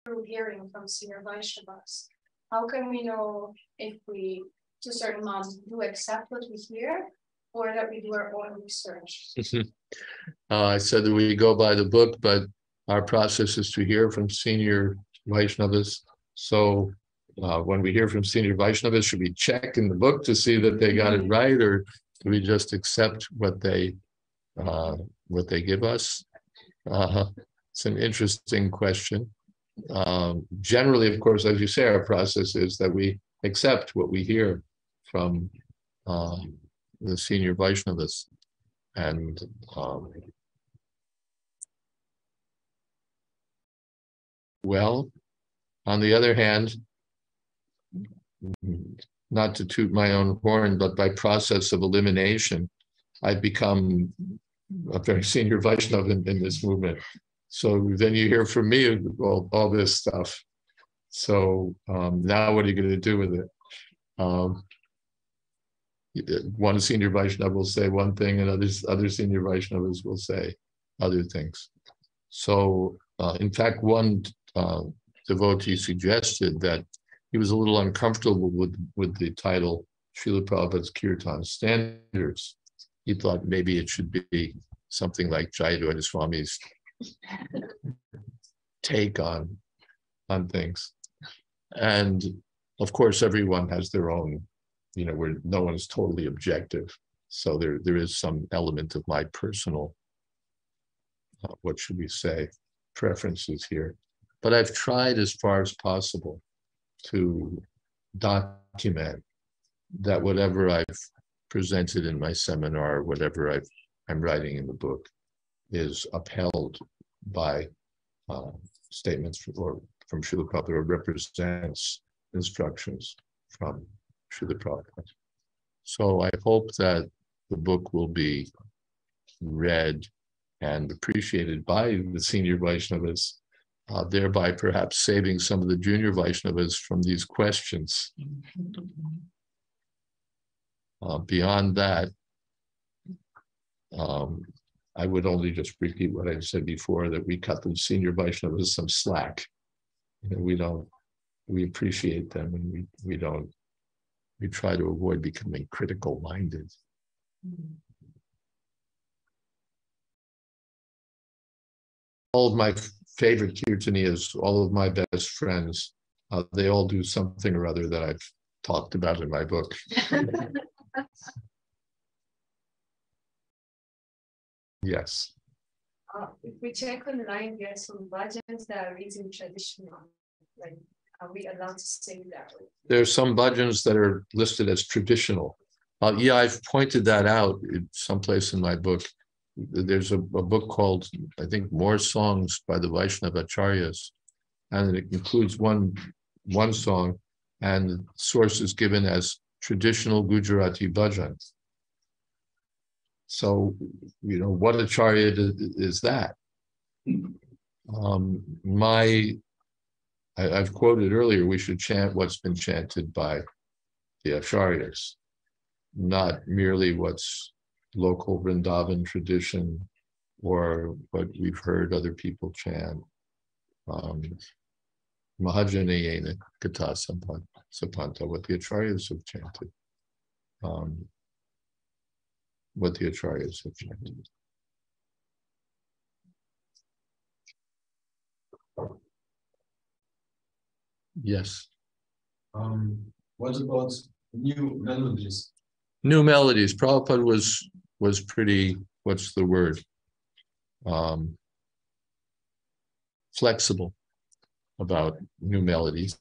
through hearing from senior Vaishnavas? How can we know if we, to a certain amount, do accept what we hear, or that we do our own research? I said that we go by the book, but our process is to hear from senior Vaishnavas. So when we hear from senior Vaishnavas, should we check in the book to see that they got it right, or do we just accept what they give us? It's an interesting question. Generally, of course, as you say, our process is that we accept what we hear from the senior Vaishnavas. And well, on the other hand, not to toot my own horn, but by process of elimination, I've become a very senior Vaishnava in this movement. So then you hear from me all this stuff. So now what are you going to do with it? One senior Vaishnava will say one thing, and other senior Vaishnavas will say other things. So in fact, one devotee suggested that he was a little uncomfortable with the title Srila Prabhupada's Kirtan Standards. He thought maybe it should be something like Jayadvaita Swami's take on things. And of course, everyone has their own, where no one is totally objective. So there is some element of my personal, what should we say, preferences here. But I've tried as far as possible to document that whatever I've presented in my seminar, whatever I'm writing in the book, is upheld by statements from Srila Prabhupada, or represents instructions from Srila Prabhupada. So I hope that the book will be read and appreciated by the senior Vaishnavas, thereby perhaps saving some of the junior Vaishnavas from these questions. Beyond that, I would only just repeat what I said before, that we cut the senior Vaishnavas some slack. We appreciate them, and we try to avoid becoming critical minded. All of my favorite kirtaniyas, all of my best friends, they all do something or other that I've talked about in my book. Yes. If we check online, there are some bhajans that are using traditional. Like, are we allowed to sing that? There are some bhajans that are listed as traditional. Yeah, I've pointed that out someplace in my book. There's a book called, I think, More Songs by the Vaishnava Acharyas, and it includes one song, and the source is given as traditional Gujarati bhajan. So, what acharya is that? I've quoted earlier, we should chant what's been chanted by the acharyas, not merely what's local Vrindavan tradition or what we've heard other people chant. Mahajanayena Katha Sapanta, what the acharyas have chanted. What the acharyas have chanted. Yes. What about new melodies? New melodies. Prabhupada was pretty, what's the word? Flexible about new melodies.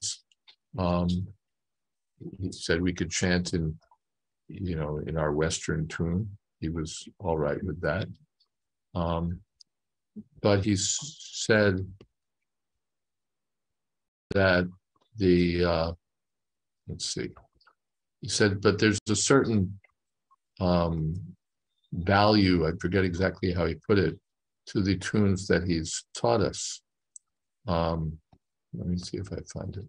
He said we could chant in our Western tune. He was all right with that. But he said that let's see. He said, but there's a certain value, I forget exactly how he put it, to the tunes that he's taught us. Let me see if I find it.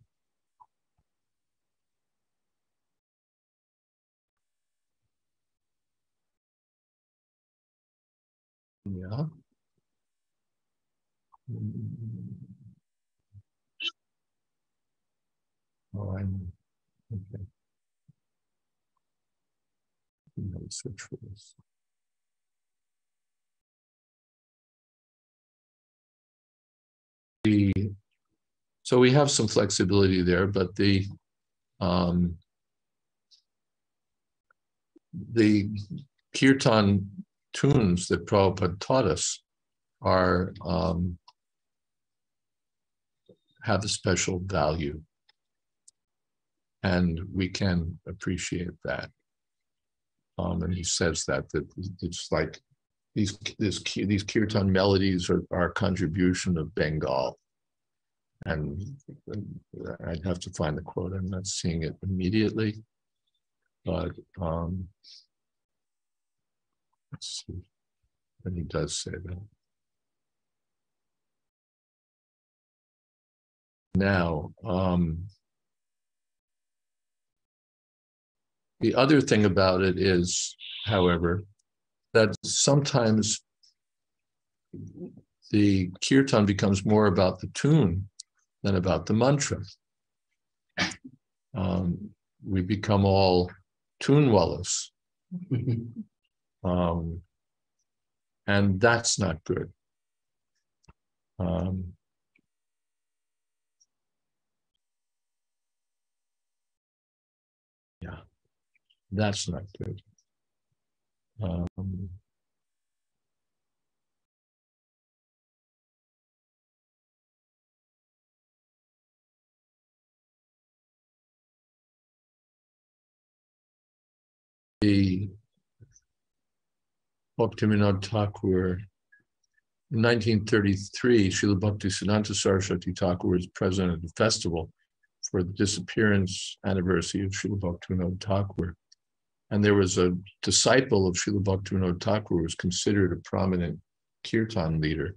Yeah. Okay. Let me search for this. So we have some flexibility there, but the kirtan tunes that Prabhupada taught us are have a special value, and we can appreciate that. And he says that it's like these kirtan melodies are a contribution of Bengal. And I'd have to find the quote. I'm not seeing it immediately, but let's see. And he does say that. Now, the other thing about it is, however, that sometimes the kirtan becomes more about the tune than about the mantra. We become all tunewallas. And that's not good. Yeah, that's not good. The Bhaktivinoda Thakur, in 1933, Srila Bhaktisiddhanta Saraswati Thakur was president of the festival for the disappearance anniversary of Srila Bhaktivinoda Thakur. And there was a disciple of Srila Bhaktivinoda Thakur who was considered a prominent kirtan leader.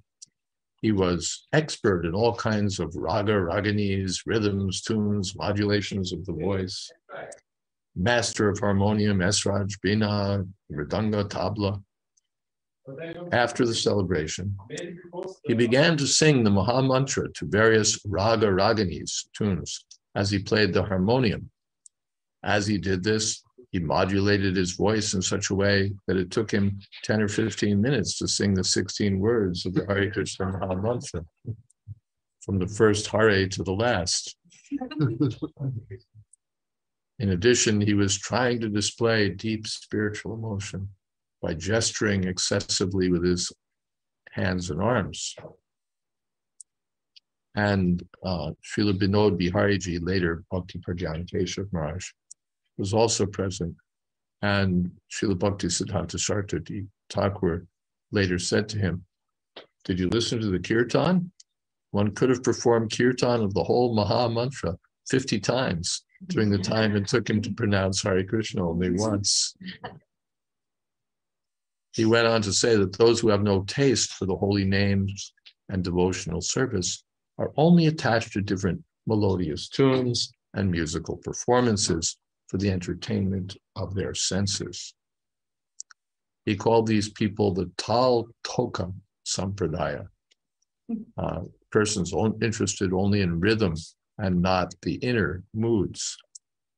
He was expert in all kinds of raga, raganis, rhythms, tunes, modulations of the voice, master of harmonium, esraj, bina, mridanga, tabla. After the celebration, he began to sing the Maha Mantra to various raga, raganis, tunes, as he played the harmonium. As he did this, he modulated his voice in such a way that it took him 10 or 15 minutes to sing the 16 words of the Hare Krishna Maha Mantra, from the first Hare to the last. In addition, he was trying to display deep spiritual emotion by gesturing excessively with his hands and arms. And Srila Binod Bihariji, later Bhakti Pragyana Keshav Maharaj, was also present. And Srila Bhaktisiddhanta Saraswati Thakur later said to him, "Did you listen to the kirtan? One could have performed kirtan of the whole Maha Mantra 50 times during the time it took him to pronounce Hare Krishna only once." He went on to say that those who have no taste for the holy names and devotional service are only attached to different melodious tunes and musical performances for the entertainment of their senses. He called these people the Tal Toka Sampradaya, persons interested only in rhythm and not the inner moods.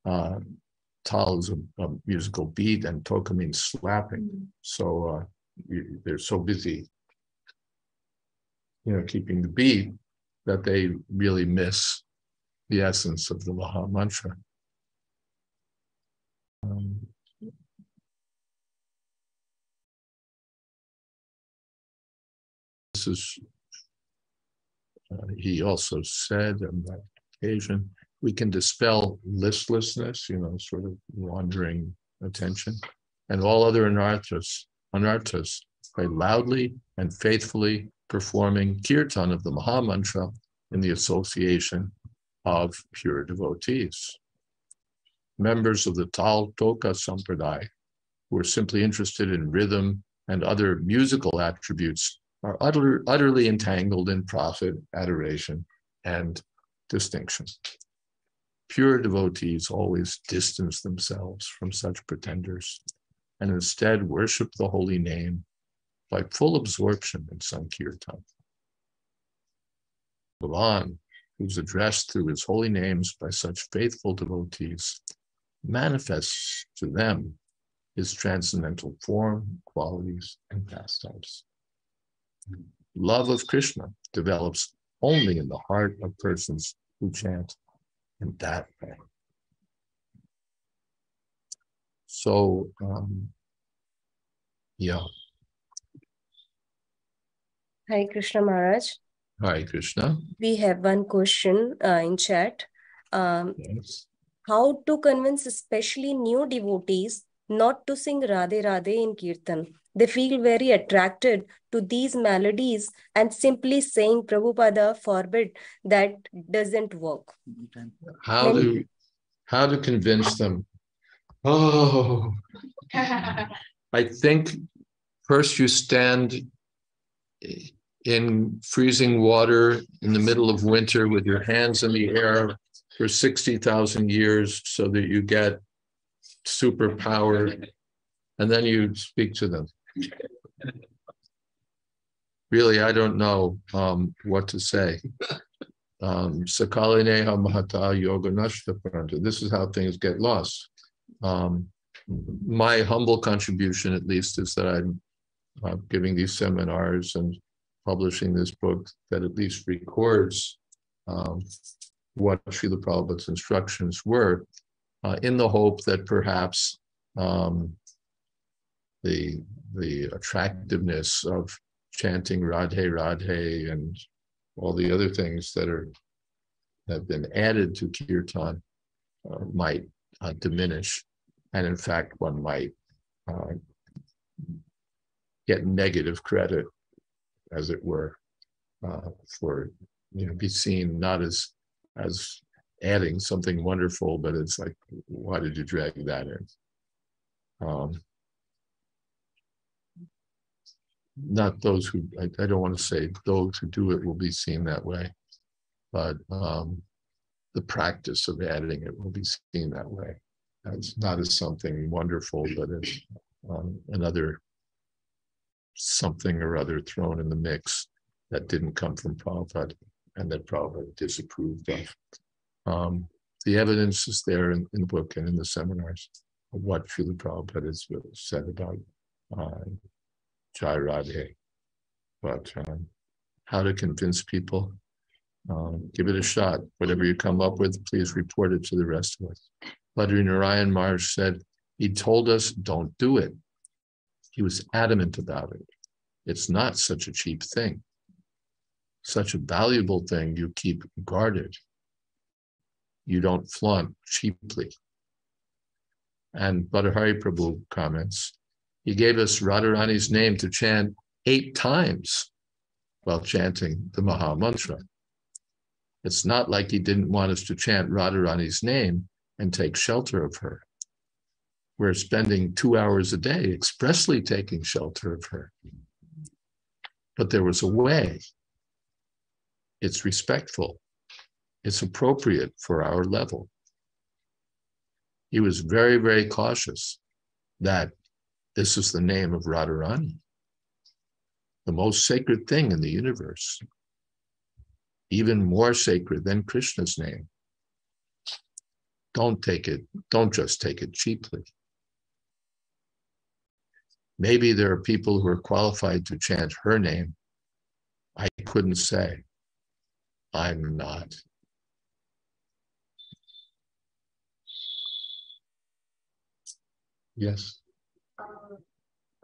Tal is a musical beat, and toka means slapping. So they're so busy, keeping the beat, that they really miss the essence of the Maha Mantra. This is, he also said on that occasion, we can dispel listlessness, sort of wandering attention, and all other anarthas by loudly and faithfully performing kirtan of the Maha Mantra in the association of pure devotees. Members of the Tal Toka Sampradaya, who are simply interested in rhythm and other musical attributes, are utterly entangled in profit, adoration, and distinction. Pure devotees always distance themselves from such pretenders and instead worship the holy name by full absorption in Sankirtan. Bhagavan, who's addressed through his holy names by such faithful devotees, manifests to them his transcendental form, qualities, and pastimes. Love of Krishna develops only in the heart of persons who chant in that way. So, yeah. Hare Krishna Maharaj. Hare Krishna. We have one question in chat. Yes. How to convince especially new devotees not to sing Radhe Radhe in Kirtan? They feel very attracted to these melodies, and simply saying Prabhupada forbid that doesn't work. How to convince them? Oh, I think first you stand in freezing water in the middle of winter with your hands in the air for 60,000 years so that you get superpower, and then you speak to them. Really, I don't know what to say. Sakalineha Mahata Yoga Nashtaparanta. This is how things get lost. My humble contribution, at least, is that I'm giving these seminars and publishing this book that at least records what Srila Prabhupada's instructions were, in the hope that perhaps the attractiveness of chanting Radhe Radhe and all the other things that have been added to kirtan might diminish, and in fact one might get negative credit, as it were, for be seen not as adding something wonderful, but it's like, why did you drag that in? Not those who, I don't want to say those who do it will be seen that way, but the practice of adding it will be seen that way. It's not as something wonderful, but as another something or other thrown in the mix that didn't come from Prabhupada and that Prabhupada disapproved of. The evidence is there in the book and in the seminars of what Srila Prabhupada has said about Jai Radhe. But how to convince people? Give it a shot. Whatever you come up with, please report it to the rest of us. Badri Narayan Maharaj said, he told us, don't do it. He was adamant about it. It's not such a cheap thing. Such a valuable thing you keep guarded. You don't flaunt cheaply. And Bhattahari Prabhu comments, he gave us Radharani's name to chant 8 times while chanting the Maha Mantra. It's not like he didn't want us to chant Radharani's name and take shelter of her. We're spending 2 hours a day expressly taking shelter of her. But there was a way. It's respectful. It's appropriate for our level. He was very, very cautious that this is the name of Radharani, the most sacred thing in the universe, even more sacred than Krishna's name. Don't just take it cheaply. Maybe there are people who are qualified to chant her name. I couldn't say. I'm not. Yes.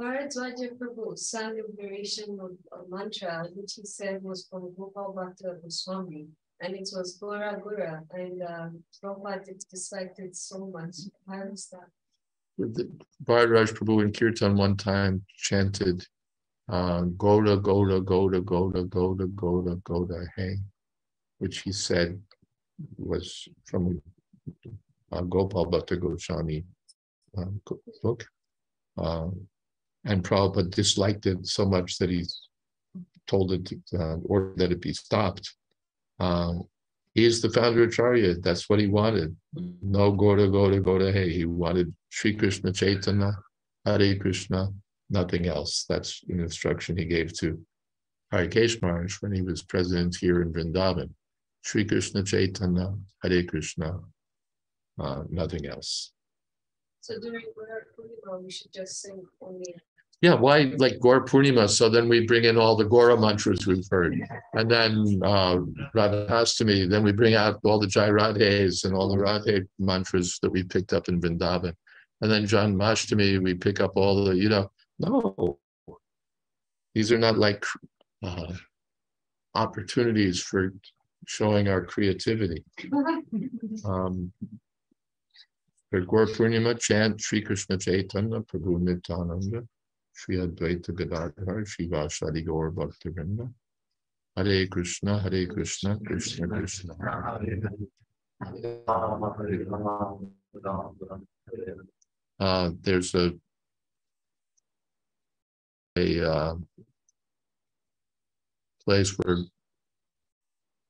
Bharadwaja Prabhu sang a variation of a mantra which he said was from Gopal Bhatta Goswami, and it was Gora Gora, and Prabhupada disliked it so much. How is that? Bharadwaj Prabhu in Kirtan one time chanted Goda, Goda, Goda, Goda, Goda, Goda, Goda, Hey, which he said was from Gopal Bhatta Goswami book. And Prabhupada disliked it so much that he told it to order that it be stopped. He is the founder of Acharya. That's what he wanted. No Goda, Goda, Goda, Hey. He wanted Sri Krishna Chaitanya, Hare Krishna, nothing else. That's an instruction he gave to Harikesh Maharaj when he was president here in Vrindavan. Sri Krishna Chaitanya, Hare Krishna, nothing else. So during Gora Purnima, we should just sing only. Yeah, why like Gora Purnima? So then we bring in all the Gora mantras we've heard. And then Radhastami, then we bring out all the Jai Radhes and all the Radhe mantras that we picked up in Vrindavan. And then Janmashtami, we pick up all the, no. These are not like opportunities for showing our creativity. For Gora Purnima, chant Sri Krishna Chaitanya, Prabhu Nityananda, Sri Advaita Gadadhar, Sri Vasadi Gaur Bhaktivinoda. Hare Krishna, Krishna Krishna. There's a place where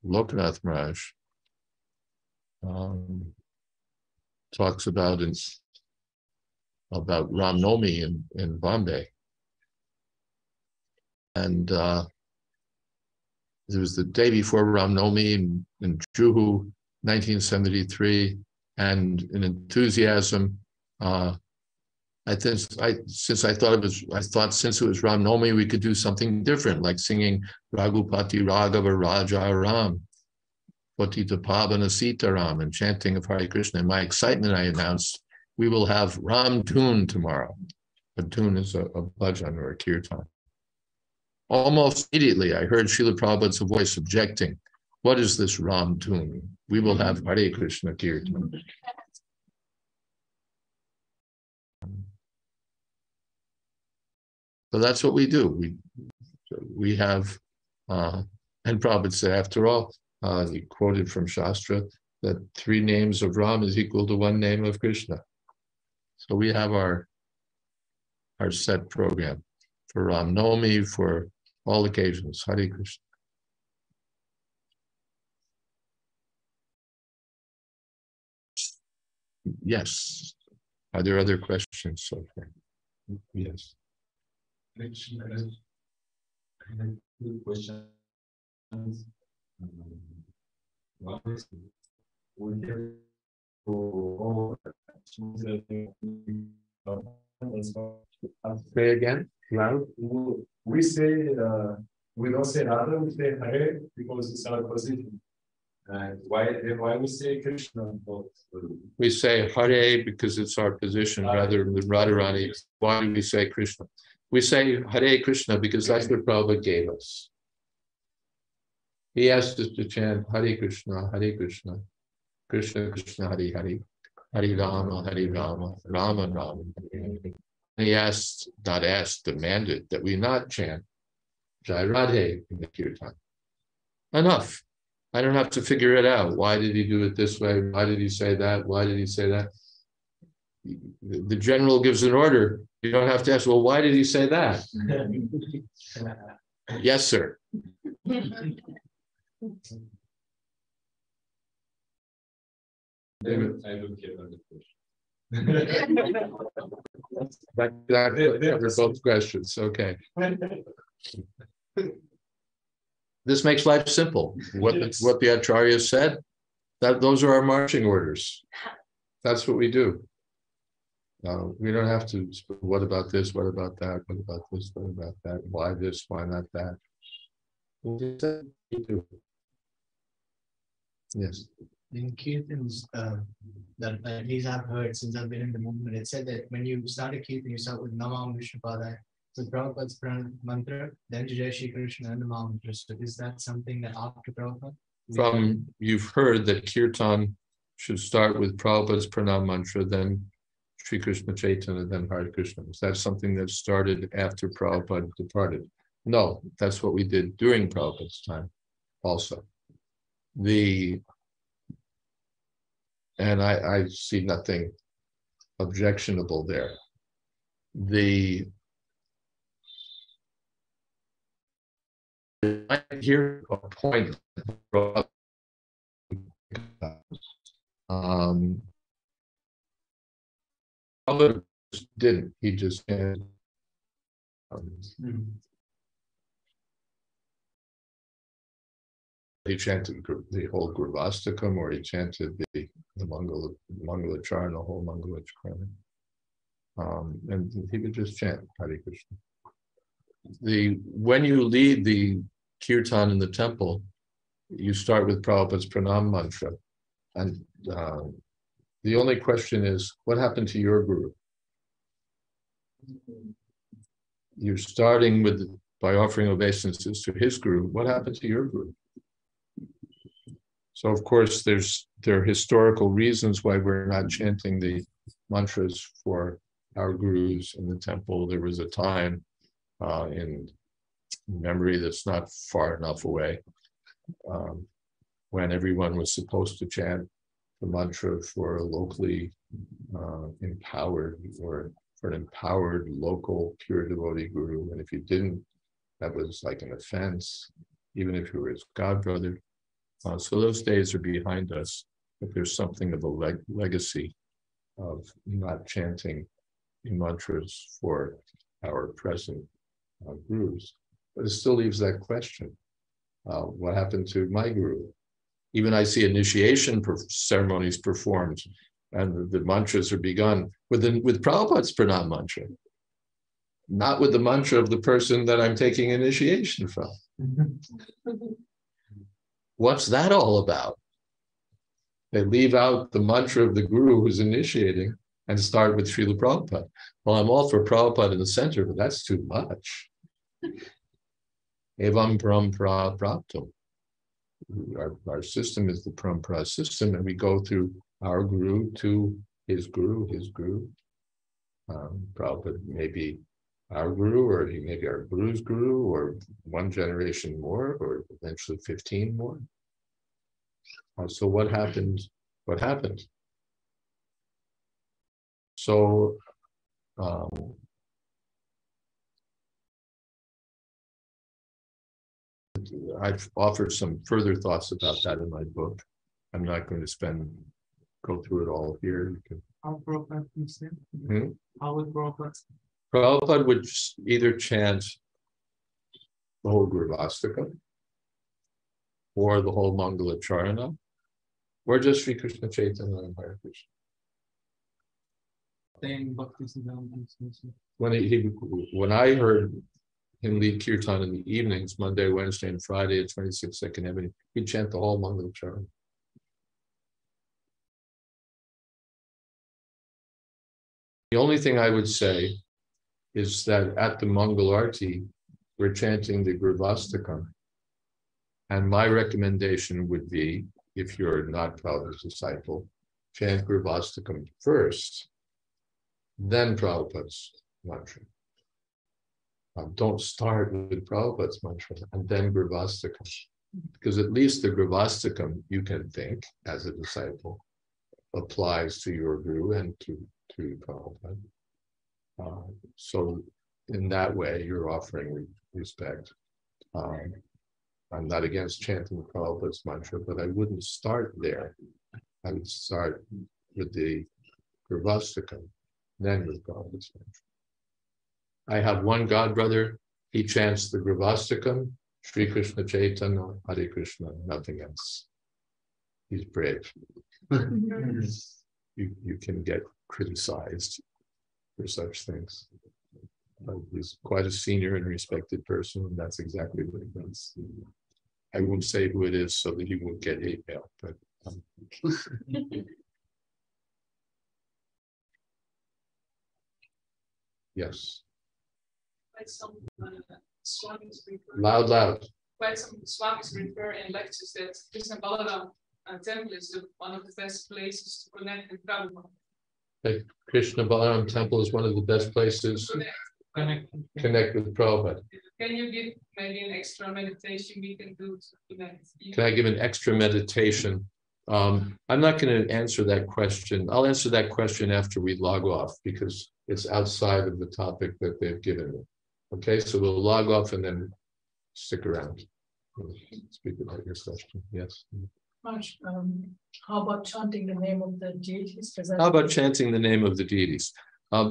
Lokanath Maharaj talks about Ram Navami in Bombay. And it was the day before Ram Navami in Juhu, 1973, and in enthusiasm, since it was Ram Navami, we could do something different, like singing Raghupati Raghava Raja Ram, Patita Pavana Sitaram, and chanting of Hare Krishna. In my excitement, I announced we will have Ram Tune tomorrow. A tune is a bhajan or a kirtan. Almost immediately, I heard Srila Prabhupada's voice objecting. What is this Ram Tune? We will have Hare Krishna kirtan. So that's what we do. We have, and Prabhupada said, after all, he quoted from Shastra that 3 names of Ram is equal to 1 name of Krishna. So we have our set program for Ram Navami, for all occasions. Hare Krishna. Yes. Are there other questions so far? Yes. Krishna, I have 2 questions. One is, Say again, loud. We say, we don't say Radha, we say Hare because it's our position. And why we say Krishna? We say Hare because it's our position rather than Radharani. Why do we say Krishna? We say Hare Krishna because that's what Prabhupada gave us. He asked us to chant Hare Krishna, Krishna Krishna, Hare Hare, Hare Rama, Rama Rama, Hare Hare. He demanded that we not chant Jai Radhe in the kirtan. Enough. I don't have to figure it out. Why did he do it this way? Why did he say that? Why did he say that? The general gives an order. You don't have to ask, well, why did he say that? Yes, sir. I don't care about the That covers both questions. Okay. This makes life simple. What the Acharya said, those are our marching orders. That's what we do. We don't have to, what about this, what about that, what about this, what about that, why this, why not that? We do. Yes. In Kirtans, that at least I've heard since I've been in the movement, it said that when you start a Kirtan, you start with Namam Vishnupadaya. So Prabhupada's mantra, then Jai Shri Krishna and the mantra. So is that something that after Prabhupada? You've heard that Kirtan should start with Prabhupada's Pranam mantra, then Sri Krishna Chaitanya, then Hare Krishna. Is that something that started after Prabhupada departed? No, that's what we did during Prabhupada's time also. And I see nothing objectionable there. I hear a point. Prabhupada didn't. He just he chanted the whole Gurvastakam, or he chanted the Mangala Charana, the whole Mangala Charana. And he would just chant Hare Krishna. When you lead the kirtan in the temple, you start with Prabhupada's pranam mantra. And the only question is, what happened to your guru? You're starting by offering obeisances to his guru. What happened to your guru? So of course, there are historical reasons why we're not chanting the mantras for our gurus in the temple. There was a time in memory that's not far enough away when everyone was supposed to chant the mantra for a locally empowered or for an empowered local pure devotee guru. And if you didn't, that was like an offense, even if you were his godbrother. So those days are behind us, but there's something of a legacy of not chanting mantras for our present gurus. But it still leaves that question. What happened to my guru? Even I see initiation ceremonies performed, and the mantras are begun with Prabhupada's pranam mantra, not with the mantra of the person that I'm taking initiation from. What's that all about? They leave out the mantra of the guru who's initiating and start with Srila Prabhupada. Well, I'm all for Prabhupada in the center, but that's too much. Evam parampara prapto. Our system is the parampara system, and we go through our guru to his guru, Prabhupada may be our guru, or he may be our guru's guru, or one generation more, or eventually 15 more. So what happened? What happened? So I've offered some further thoughts about that in my book. I'm not going to go through it all here. You can, how Prabhupada would say? How would Prabhupada? Prabhupada would either chant the whole Gurvastaka, or the whole Mangala Charana, or just Sri Krishna Chaitanya and Hare Krishna. When I heard him lead kirtan in the evenings, Monday, Wednesday, and Friday at 26 Second Avenue, he'd chant the whole Mangala Charana. The only thing I would say is that at the Mangalarti, we're chanting the Gurvastakam. And my recommendation would be, if you're not Prabhupada's disciple, chant Gurvastakam first, then Prabhupada's mantra. Don't start with Prabhupada's mantra and then Gurvastakam. Because at least the Gurvastakam, you can think, as a disciple, applies to your guru and to Prabhupada. So in that way, you're offering respect. I'm not against chanting Prabhupada's mantra, but I wouldn't start there. I would start with the Gurvastakam, then with Prabhupada's mantra. I have one godbrother, he chants the Gurvastakam, Sri Krishna Chaitanya, Hare Krishna, nothing else. He's brave. You can get criticized for such things. But he's quite a senior and respected person, and that's exactly what he does. I won't say who it is so that he won't get hate mail, but yes. Quite some Swamis refer. Loud. Quite some Swamis refer in lectures that Krishna Balaram temple is one of the best places to connect with Prabhupada. The Krishna Balaram temple is one of the best places to connect with Prabhupada. Can you give maybe an extra meditation we can do to connect? Can I give an extra meditation? I'm not going to answer that question. I'll answer that question after we log off because it's outside of the topic that they've given me. Okay, so we'll log off and then stick around. Speak about your question. Yes. How about chanting the name of the deities? How about chanting the name of the deities?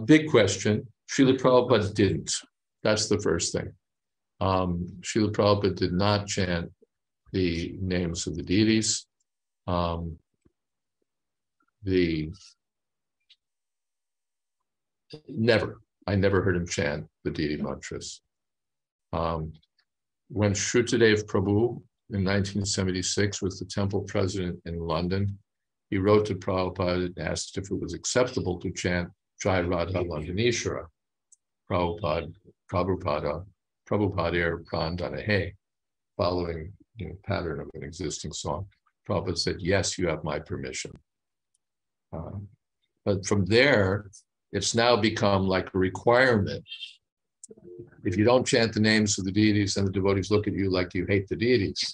Big question. Srila Prabhupada didn't. That's the first thing. Srila Prabhupada did not chant the names of the deities. Never. I never heard him chant the deity mantras. When Shruttadev Prabhu in 1976 was the temple president in London, he wrote to Prabhupada and asked if it was acceptable to chant Jai Radha Landaneshwara, Prabhupada Prandana He, following pattern of an existing song. Prabhupada said, yes, you have my permission. But from there, it's now become like a requirement. If you don't chant the names of the deities, then the devotees look at you like you hate the deities.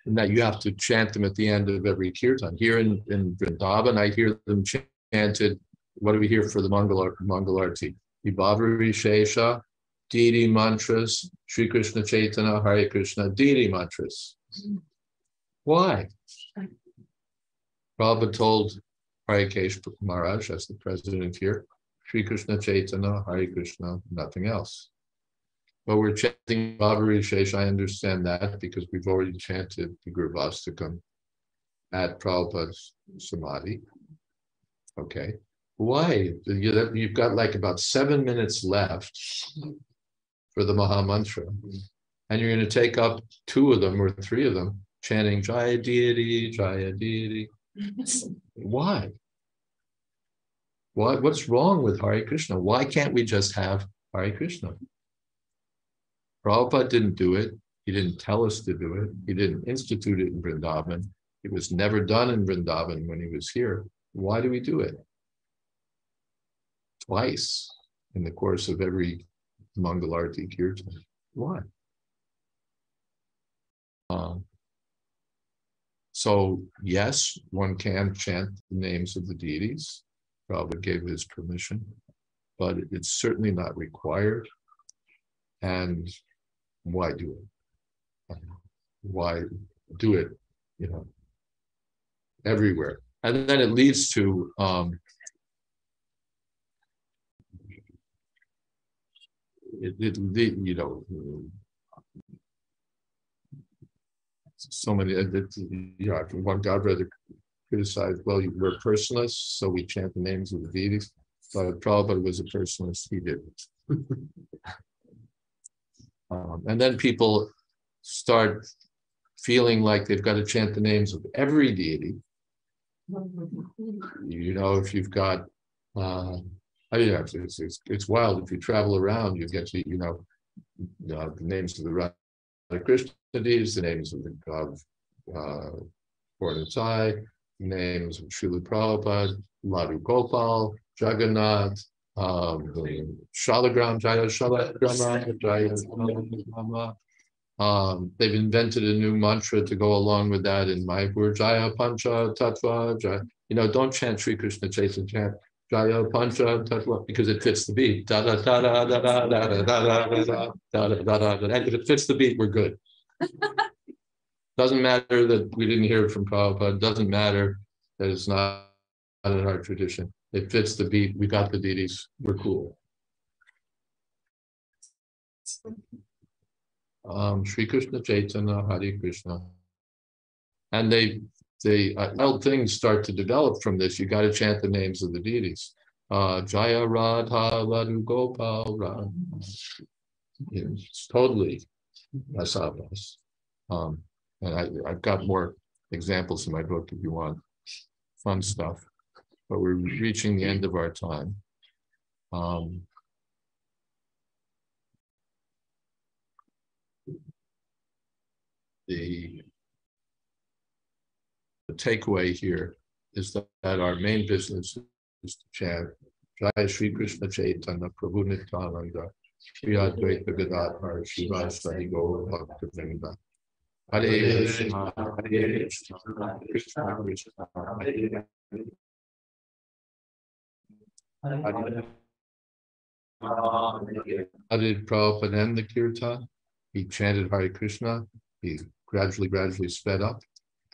Now you have to chant them at the end of every kirtan. Here in Vrindavan, I hear them chanted. What do we hear for the Mangalarti? Vibhavari Shesha, deity mantras, Sri Krishna Chaitanya, Hare Krishna, deity mantras. Why? Prabhupada told Harikesh Maharaj, as the president here, Sri Krishna Chaitanya, Hare Krishna, nothing else. But we're chanting Vibhavari Shesha, I understand that because we've already chanted the Gurvastakam at Prabhupada's Samadhi. Okay. Why? You've got like about 7 minutes left for the Maha Mantra, and you're going to take up 2 of them or 3 of them, chanting Jaya Deity, Jaya Deity. Why? What's wrong with Hare Krishna? Why can't we just have Hare Krishna? Prabhupada didn't do it. He didn't tell us to do it. He didn't institute it in Vrindavan. It was never done in Vrindavan when he was here. Why do we do it? Twice in the course of every Mangalarti Kirtan. Why? So yes, one can chant the names of the deities. Prabhupada gave his permission, but it's certainly not required. And why do it? Why do it, everywhere? And then it leads to so many, one godbrother criticized, well, we're personalists, so we chant the names of the deities. But Prabhupada was a personalist, he didn't. And then people start feeling like they've got to chant the names of every deity. If you've got, it's wild. If you travel around, you get to, the names of the Radha Krishna deities, the names of the god Purnasai, names of Srila Prabhupada, Ladu Gopal, Jagannath, Shalagram, Jaya Shalagram, Jaya Shalagram. They've invented a new mantra to go along with that in Mayapur, Jaya Pancha Tattva, Jaya. Don't chant Sri Krishna Chaitanya, chant Jaya Pancha Tattva because it fits the beat. Da da da da da da da da da da da da da. And if it fits the beat, we're good. Doesn't matter that we didn't hear it from Prabhupada. Doesn't matter that it's not in our tradition. It fits the beat. We got the deities. We're cool. Sri Krishna Chaitanya, Hare Krishna. And wild things start to develop from this. You got to chant the names of the deities. Jaya Radha Ladu Gopal Radha. It's totally Rasavas. And I've got more examples in my book if you want fun stuff. But we're reaching the end of our time. The takeaway here is that our main business is to chant Jai Sri Krishna Chaitanya Prabhu Nityananda Shri Advaita Gadadhar Srivastava Gaura Bhaktivinoda Hare Krishna Hare Krishna Krishna Krishna Hare How did Prabhupada end the kirtan? He chanted Hare Krishna. He gradually sped up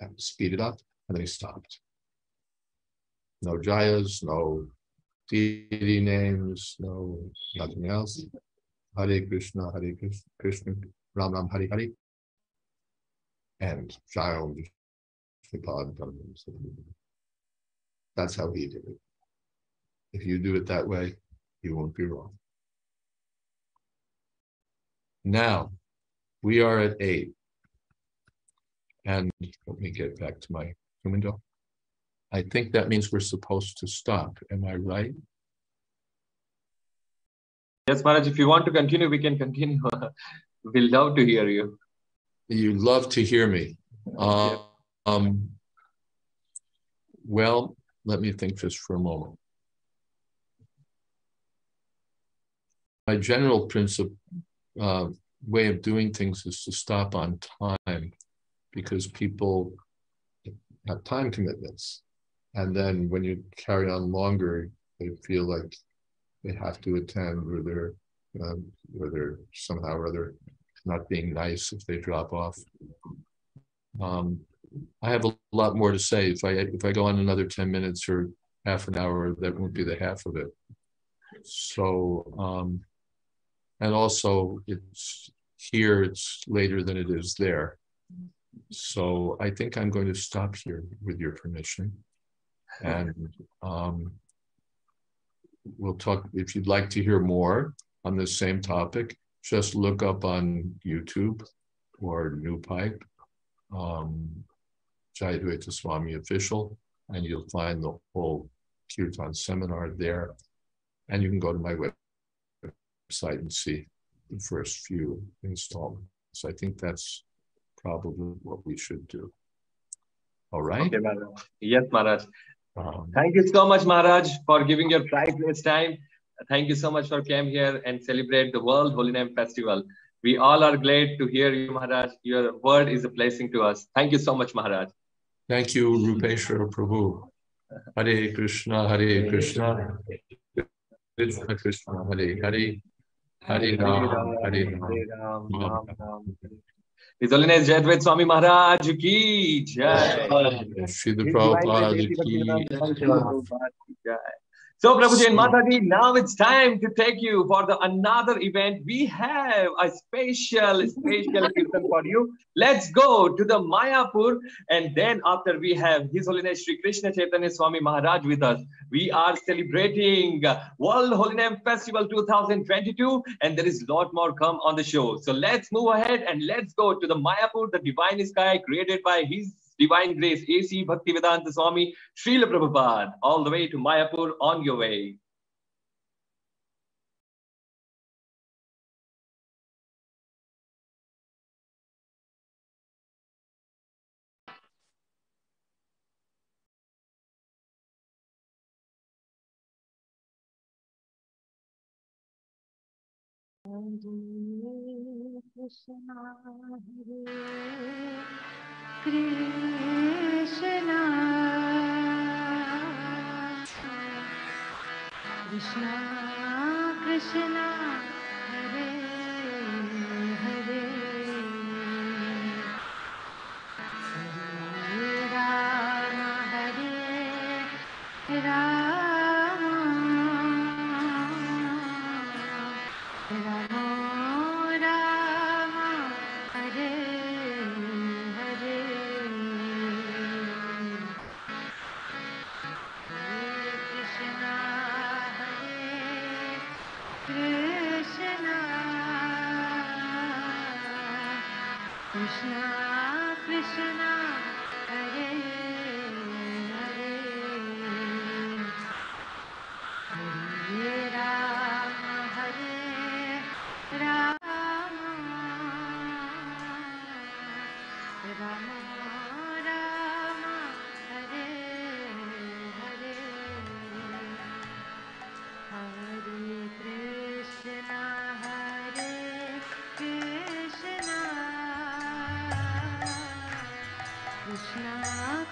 and speeded up, and then he stopped. No jayas, no deity names, nothing else. Hare Krishna, Krishna, Ram Ram, Hare Hare. And Jaya Om Vishnupada. That's how he did it. If you do it that way, you won't be wrong. Now, we are at 8. And let me get back to my window. I think that means we're supposed to stop. Am I right? Yes, Maharaj, if you want to continue, we can continue. We'll love to hear you. You love to hear me. Yes. Well, let me think just for a moment. My general principle, way of doing things is to stop on time, because people have time commitments. And then when you carry on longer, they feel like they have to attend, or they're somehow or other not being nice if they drop off. I have a lot more to say. If I go on another 10 minutes or half an hour, that won't be the half of it. So, and also it's here, it's later than it is there. So I think I'm going to stop here with your permission. And we'll talk, if you'd like to hear more on the same topic, just look up on YouTube or New Pipe, Jai Advaita Swami Official, and you'll find the whole Kirtan seminar there. And you can go to my website and see the first few installments. So I think that's probably what we should do. All right? Okay, Maharaj. Yes, Maharaj. Thank you so much, Maharaj, for giving your priceless time. Thank you so much for coming here and celebrate the World Holy Name Festival. We all are glad to hear you, Maharaj. Your word is a blessing to us. Thank you so much, Maharaj. Thank you, Rupeshwara Prabhu. Hare Krishna, Hare Krishna, Krishna Krishna, Hare Hare, Hare Ram, Hare Ram. His Holiness Jai Advaita Swami Maharaj ki jai. Srila Prabhupada ki jai. So, Prabhuji and Mataji, now it's time to take you for another event. We have a special kirtan for you. Let's go to the Mayapur, and then after we have His Holiness Sri Krishna Chaitanya Swami Maharaj with us. We are celebrating World Holy Name Festival 2022, and there is a lot more come on the show. So let's move ahead and let's go to the Mayapur, the divine sky created by His Divine Grace, A.C. Bhaktivedanta Swami, Srila Prabhupada, all the way to Mayapur, on your way. Krishna, Krishna, Hare Hare, Hare Rama, Hare Rama, Rama Rama, Hare Hare. Krishna, Krishna, Hare Hare, Hare Rama, Hare Rama, Rama Rama, Hare Hare, Hare Krishna, Hare Krishna, Krishna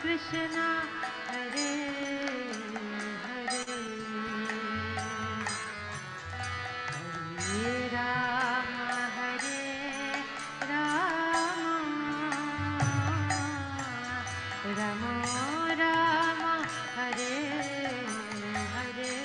Krishna, Hare Hare, Hare Rama, Hare Rama, Rama Rama, Hare Hare.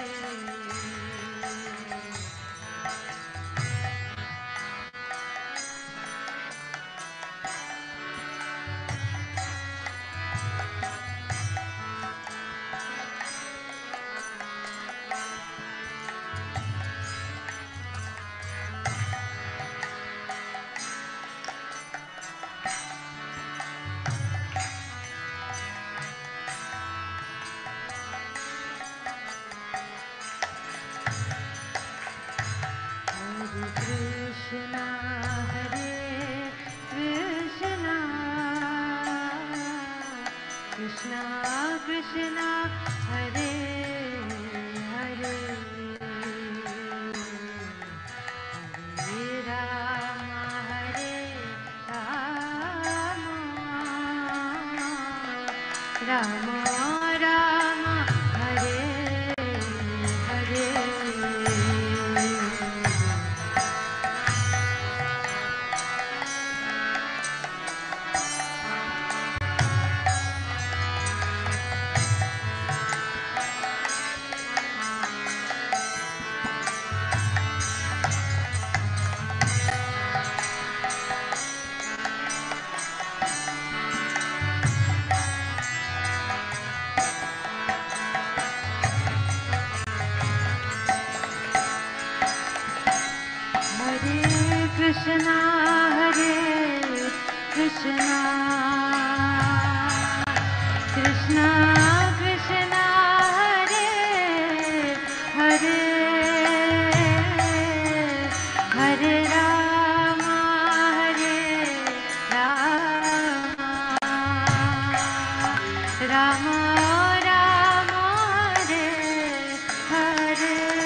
Krishna Krishna Hare Hare Hare Rama Hare Rama Rama Rama Hare Hare Krishna Hare Krishna Krishna Krishna Hare Hare Hare Rama Hare Rama Rama Rama Hare Hare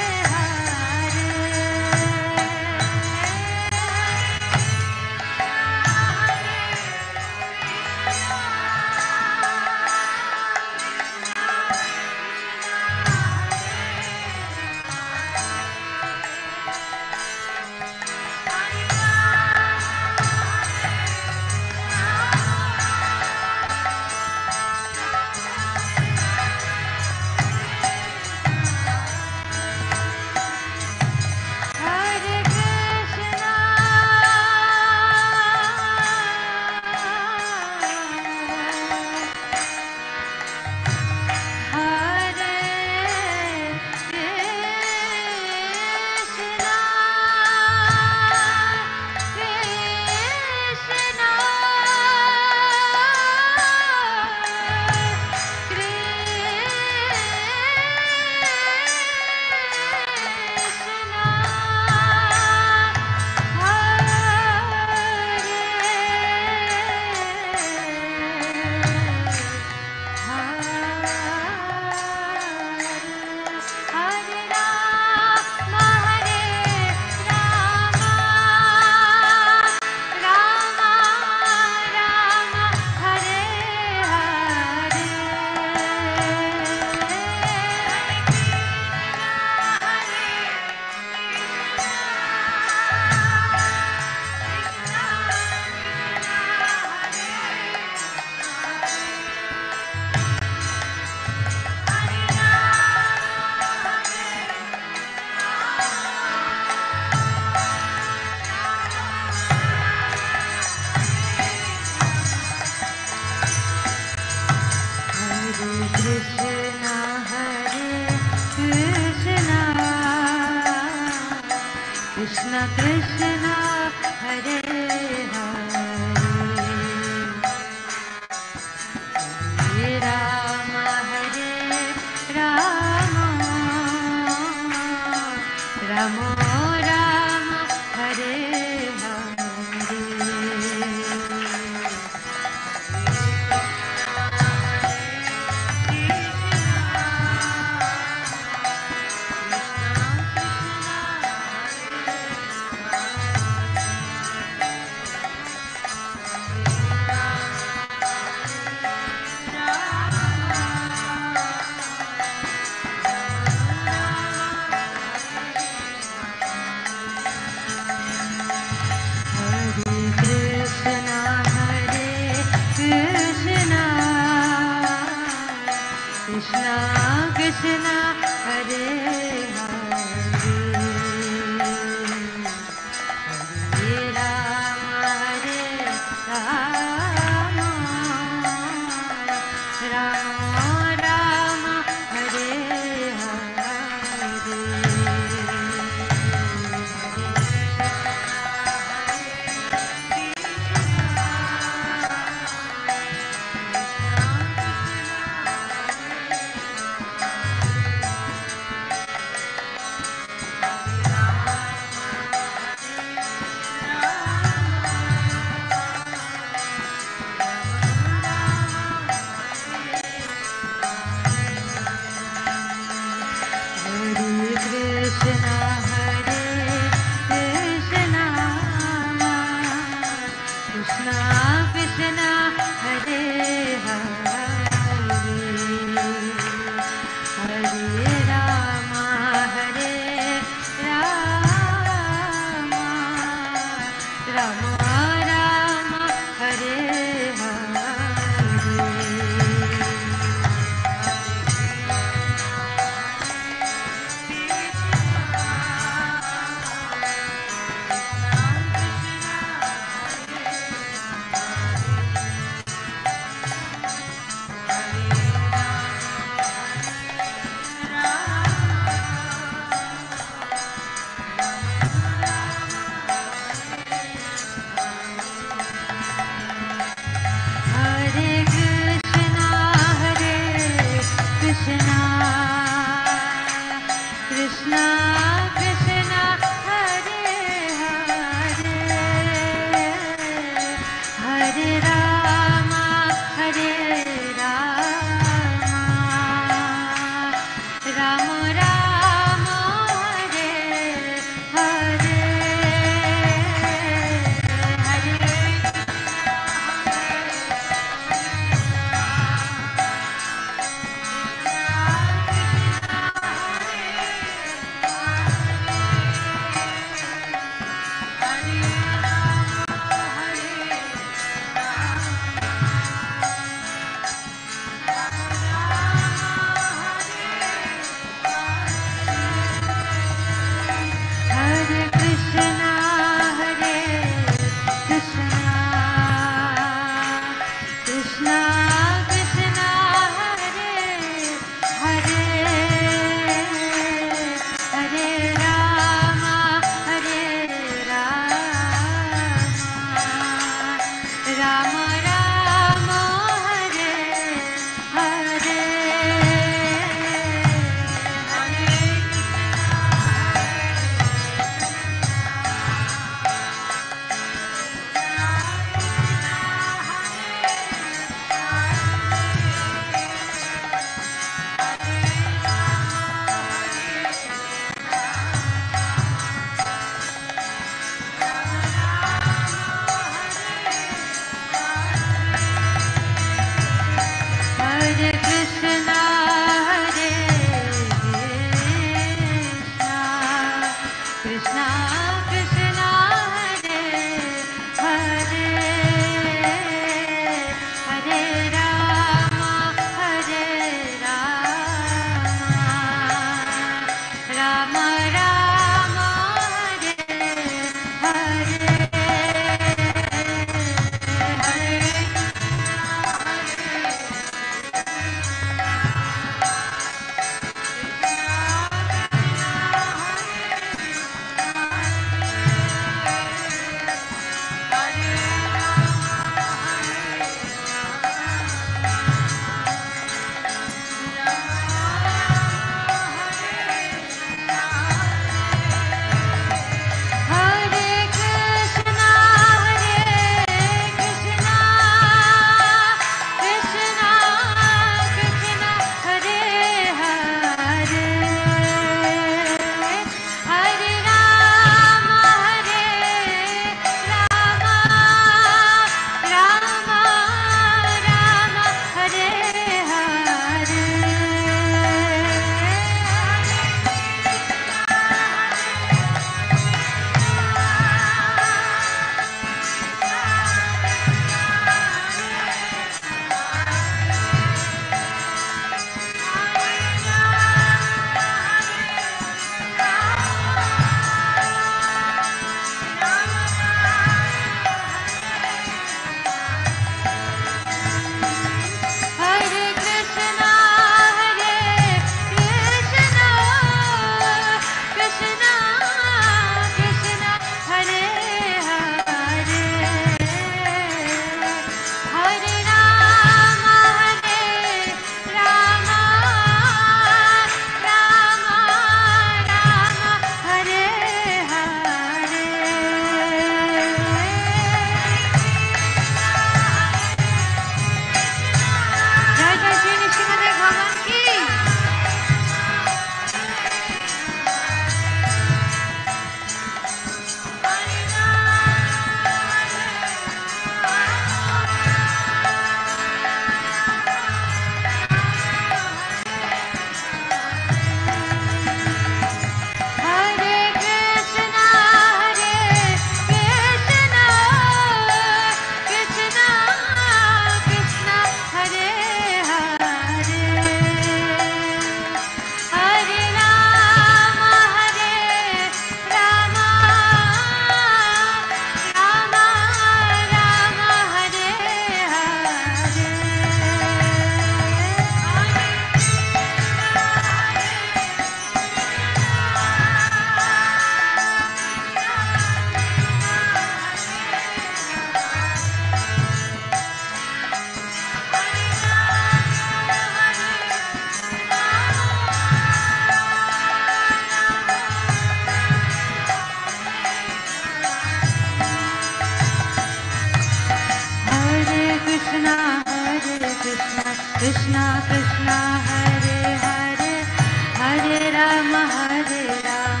Ram, Hare Ram,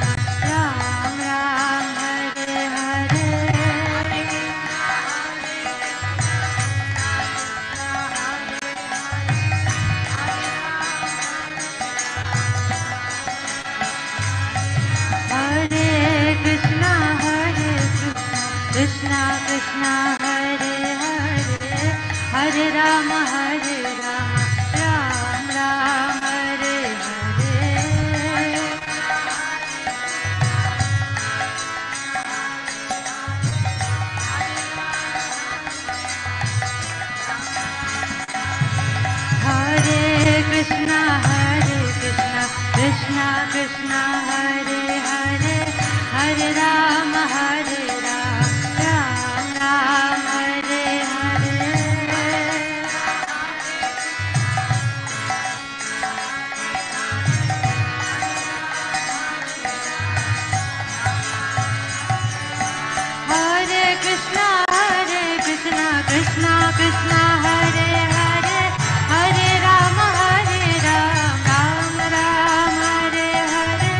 Ram Ram, Hare Hare. Hare Krishna, Krishna Krishna, Hare Hare, Hare Rama, Ram Ram, Hare Hare. Hare Krishna, Krishna Krishna, Hare Hare, Hare Rama, Ram Ram, Hare Hare. Hare Krishna, Krishna Krishna, Hare Hare, Hare Rama, Ram Ram, Hare Hare.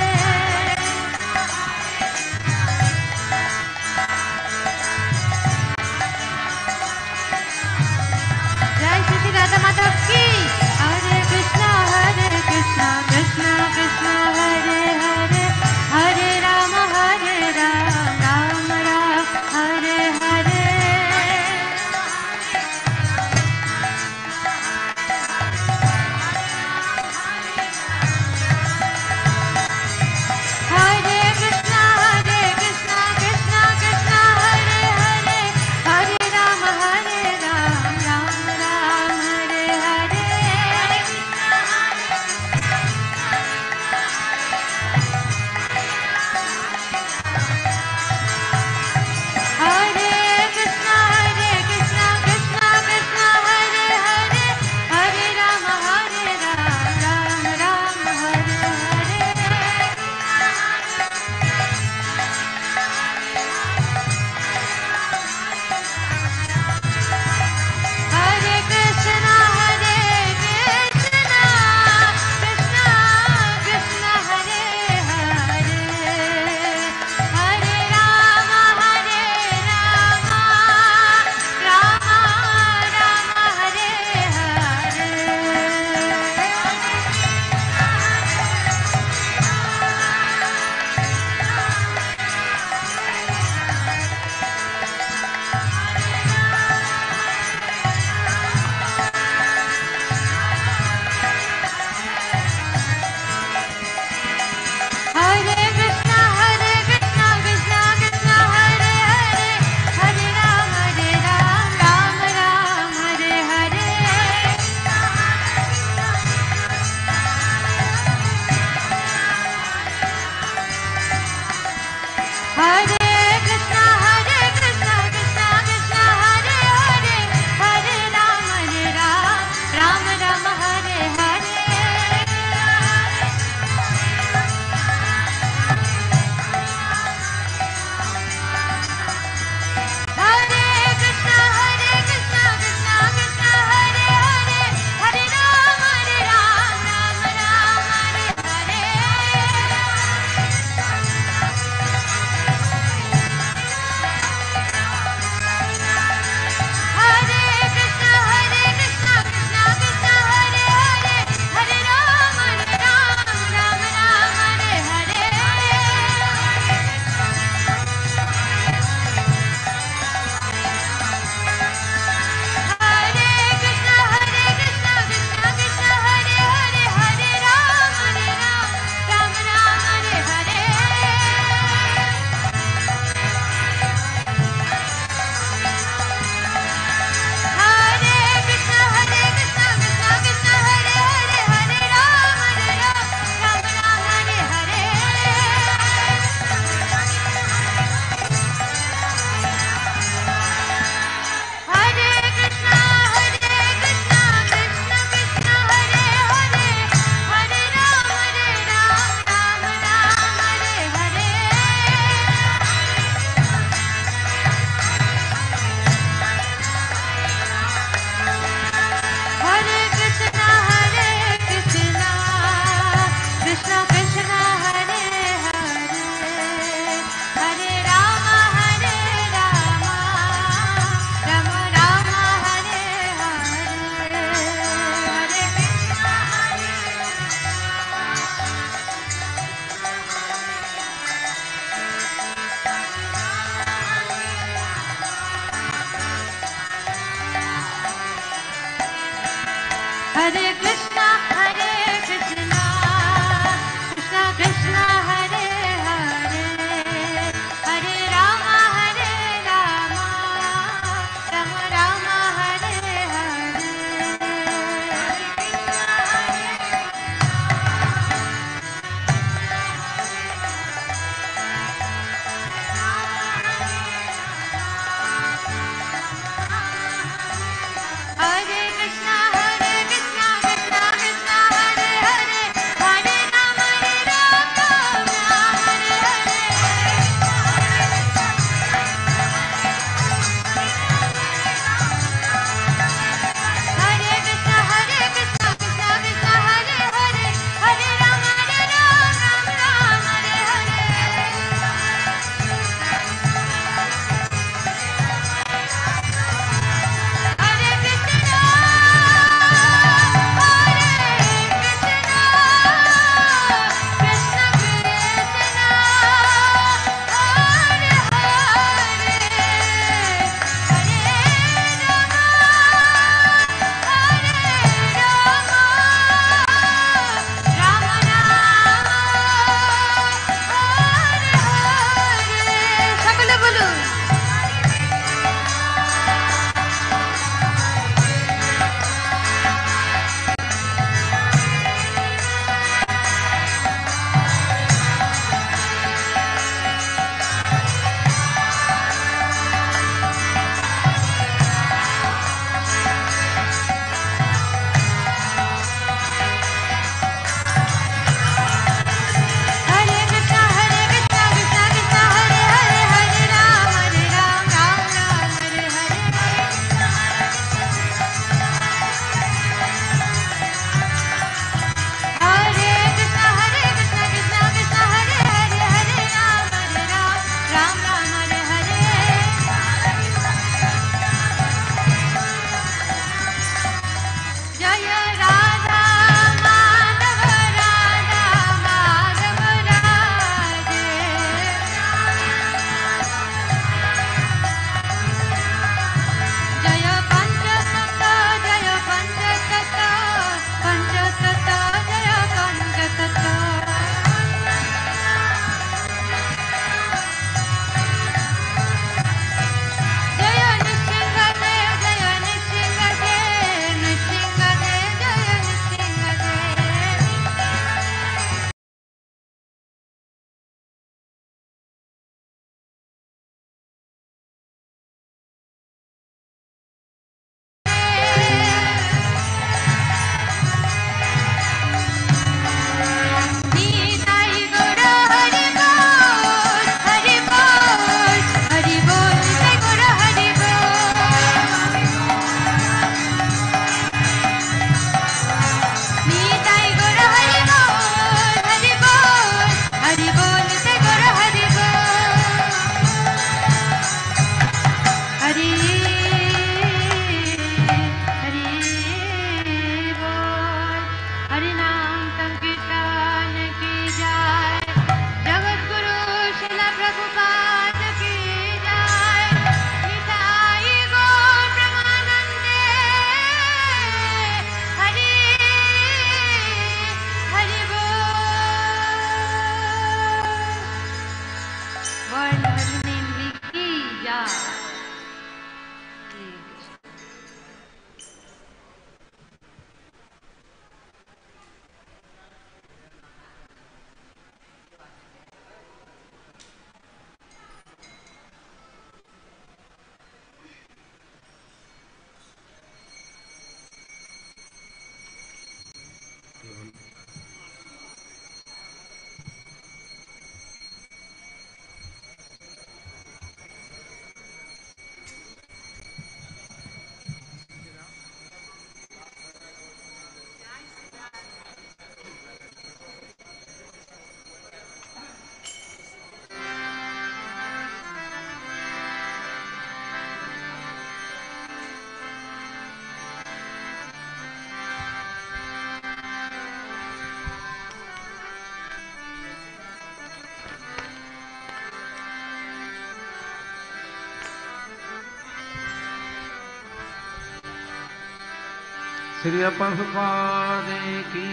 Shri Prabhupada की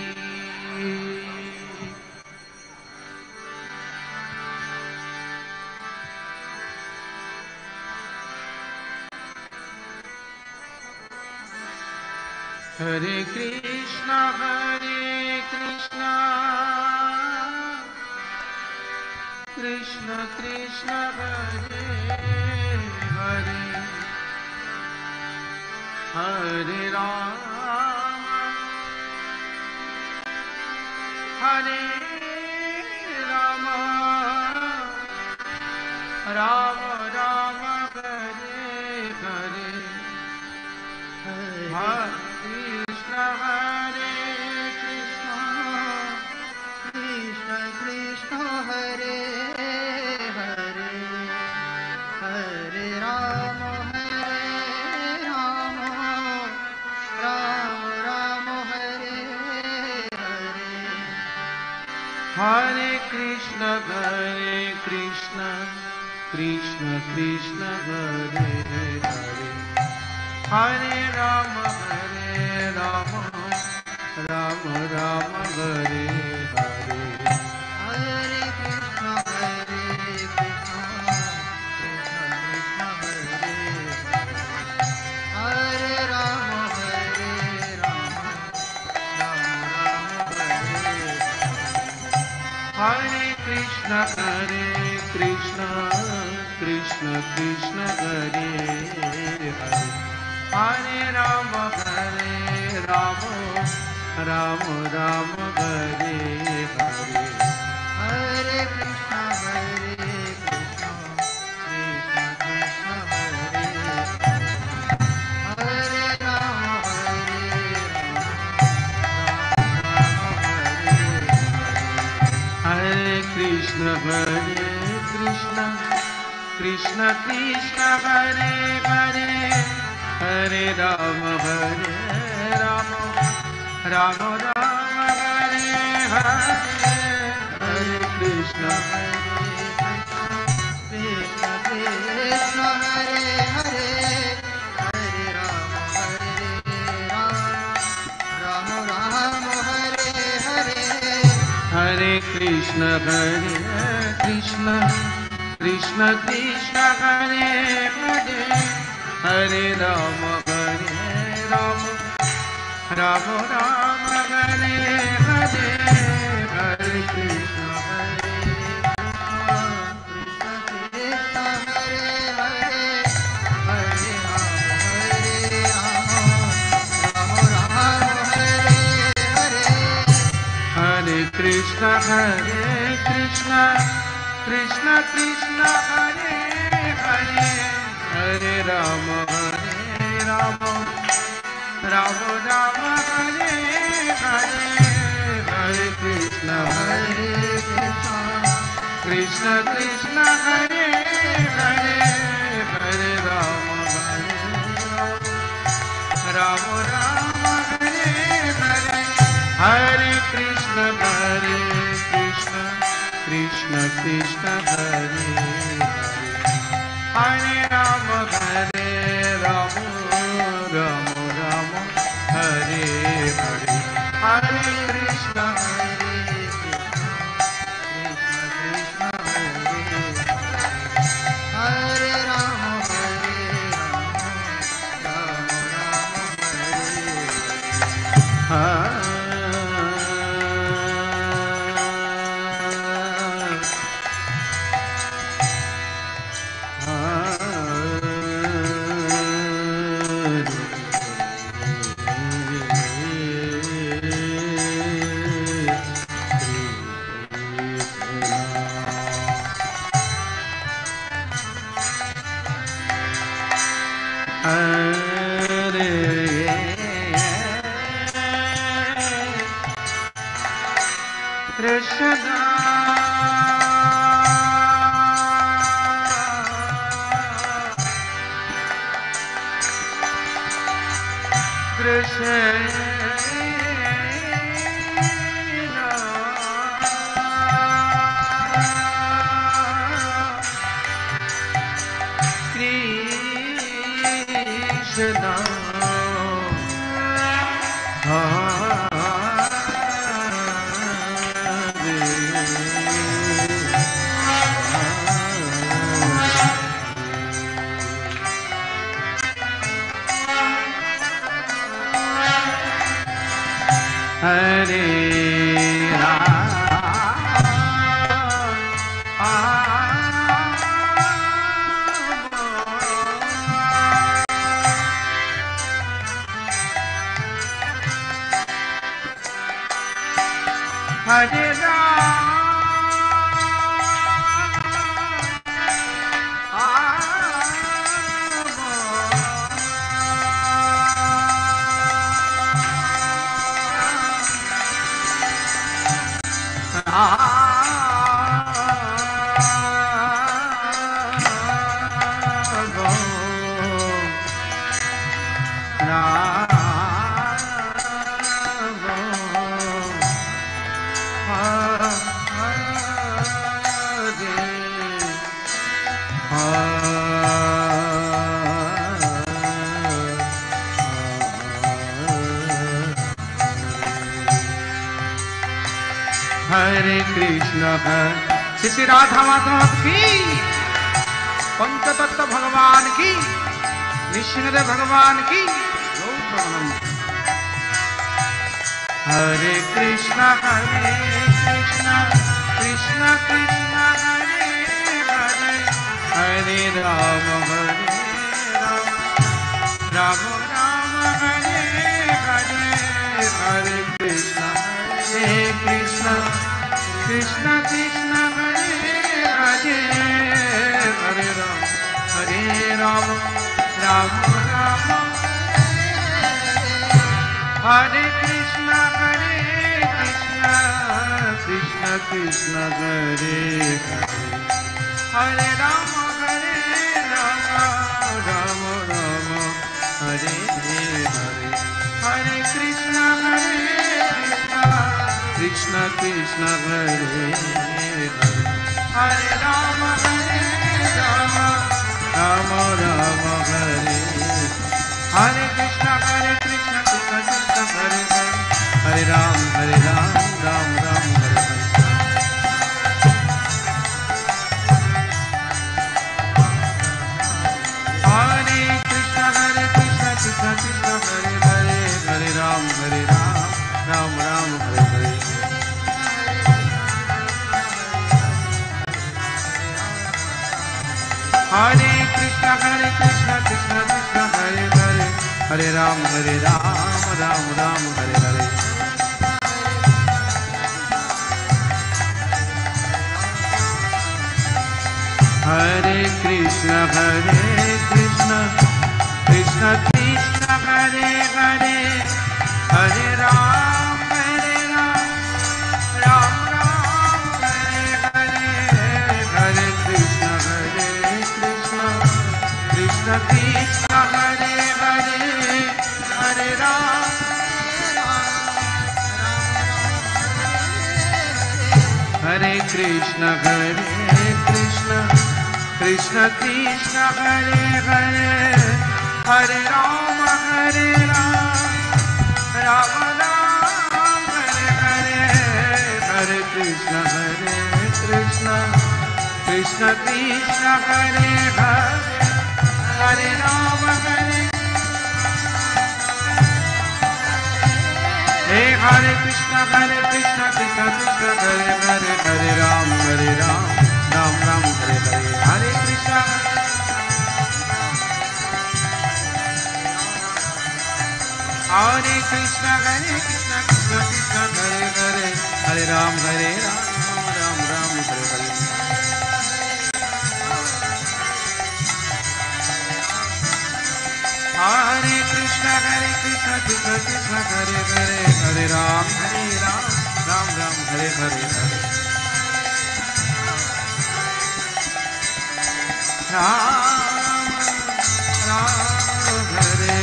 हरे कृष्णा कृष्ण कृष्ण हरे हरे हरे राम राम राम हरे हरे हरे कृष्ण कृष्ण कृष्ण हरे हरे हरे राम राम राम हरे हरे हरे कृष्ण कृष्ण कृष्ण हरे हरे हरे राम राम राम हरे हरे हरे कृष्ण कृष्ण कृष्ण हरे हरे राम राम हरे हरे कृष्ण कृष्ण कृष्ण हरे हरे हरे राम राम राम हरे हरे हरे कृष्ण कृष्ण कृष्ण हरे हरे राम हरे कृष्ण कृष्ण कृष्ण हरे हरे हरे राम राम राम हरे हरे हरे कृष्ण कृष्ण कृष्ण हरे हरे हरे राम राम हरे हरे हरे कृष्ण कृष्ण कृष्ण हरे हरे हरे राम राम राम हरे हरे हरे कृष्ण कृष्ण हरे हरे हरे राम हरे हरे हरे कृष्ण कृष्ण कृष्ण हरे हरे हरे राम राम राम हरे हरे हरे कृष्ण कृष्ण हरे हरे हरे राम राम हरे हरे हरे कृष्ण कृष्ण हरे हरे राम राम हरे हरे हरे कृष्ण हरे Ram Hare Rama. Hare Hare Krishna Hare Shri Radha Madhava की पंचतत्व भगवान की निशिंग भगवान की हरे कृष्णा कृष्णा कृष्णा हरे हरे हरे राम राम राम हरे हरे हरे कृष्णा कृष्णा कृष्णा कृष्णा हरे हरे हरे राम राम राम हरे कृष्णा कृष्णा कृष्णा हरे हरे हरे राम राम राम हरे हरे हरे कृष्णा कृष्णा कृष्णा हरे हरे हरे राम राम राम हरे हरे कृष्णा कृष्णा कृष्णा हरे हरे राम राम राम हरे हरे हरे कृष्णा कृष्णा कृष्णा हरे हरे हरे राम राम राम हरे हरे हरे कृष्णा कृष्णा कृष्णा हरे हरे हरे राम राम राम हरे हरे हरे कृष्णा कृष्णा कृष्णा हरे हरे हरे राम राम राम हरे हरे हरे कृष्णा कृष्णा कृष्णा हरे हरे हरे राम हरे कृष्णा कृष्णा कृष्णा हरे हरे हरे राम राम राम हरे हरे हरे कृष्णा कृष्णा कृष्णा हरे हरे हरे राम हरे कृष्णा कृष्णा हरे हरे हरे राम राम राम हरे हरे हरे कृष्णा हरे कृष्णा कृष्णा कृष्णा हरे हरे हरे राम राम राम हरे हरे हरे कृष्णा कृष्णा हरे हरे हरे राम राम राम हरे हरे राम राम हरे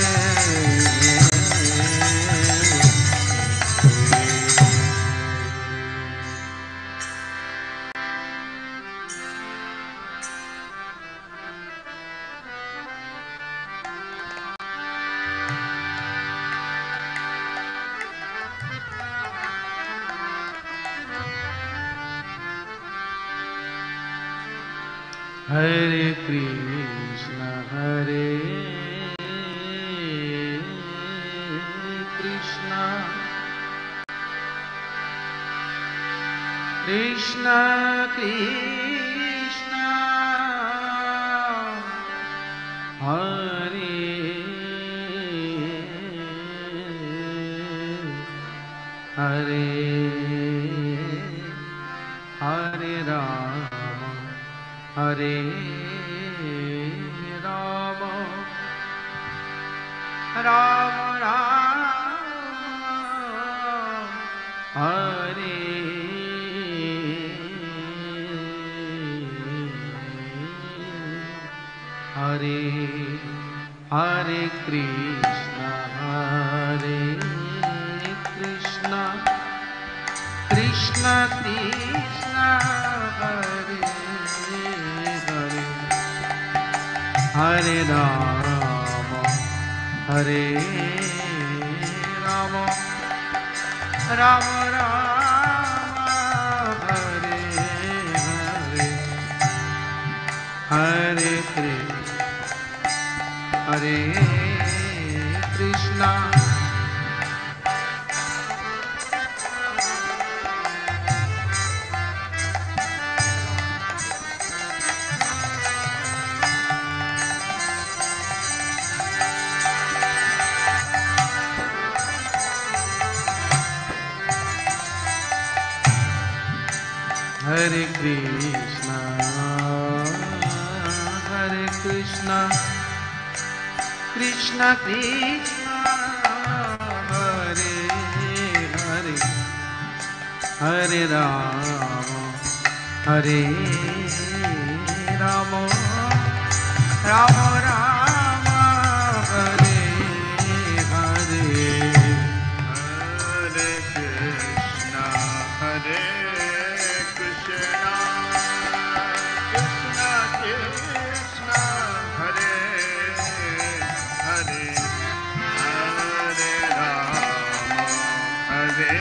Hare Krishna Krishna Krishna Krishna Hare Hare Hare Rama Hare Rama Rama Rama Hare Hare Hare Krishna Hare Krishna Krishna Krishna Hare Hare Hare Rama Hare Rama Rama Rama Hare Hare Hare Krishna Hare Krishna Hare Krishna Hare Krishna Krishna Krishna Hare Hare Hare Rama Hare Rama Rama Rama Hare Hare Hare Krishna Hare Krishna Krishna Krishna Hare Hare Hare Rama Hare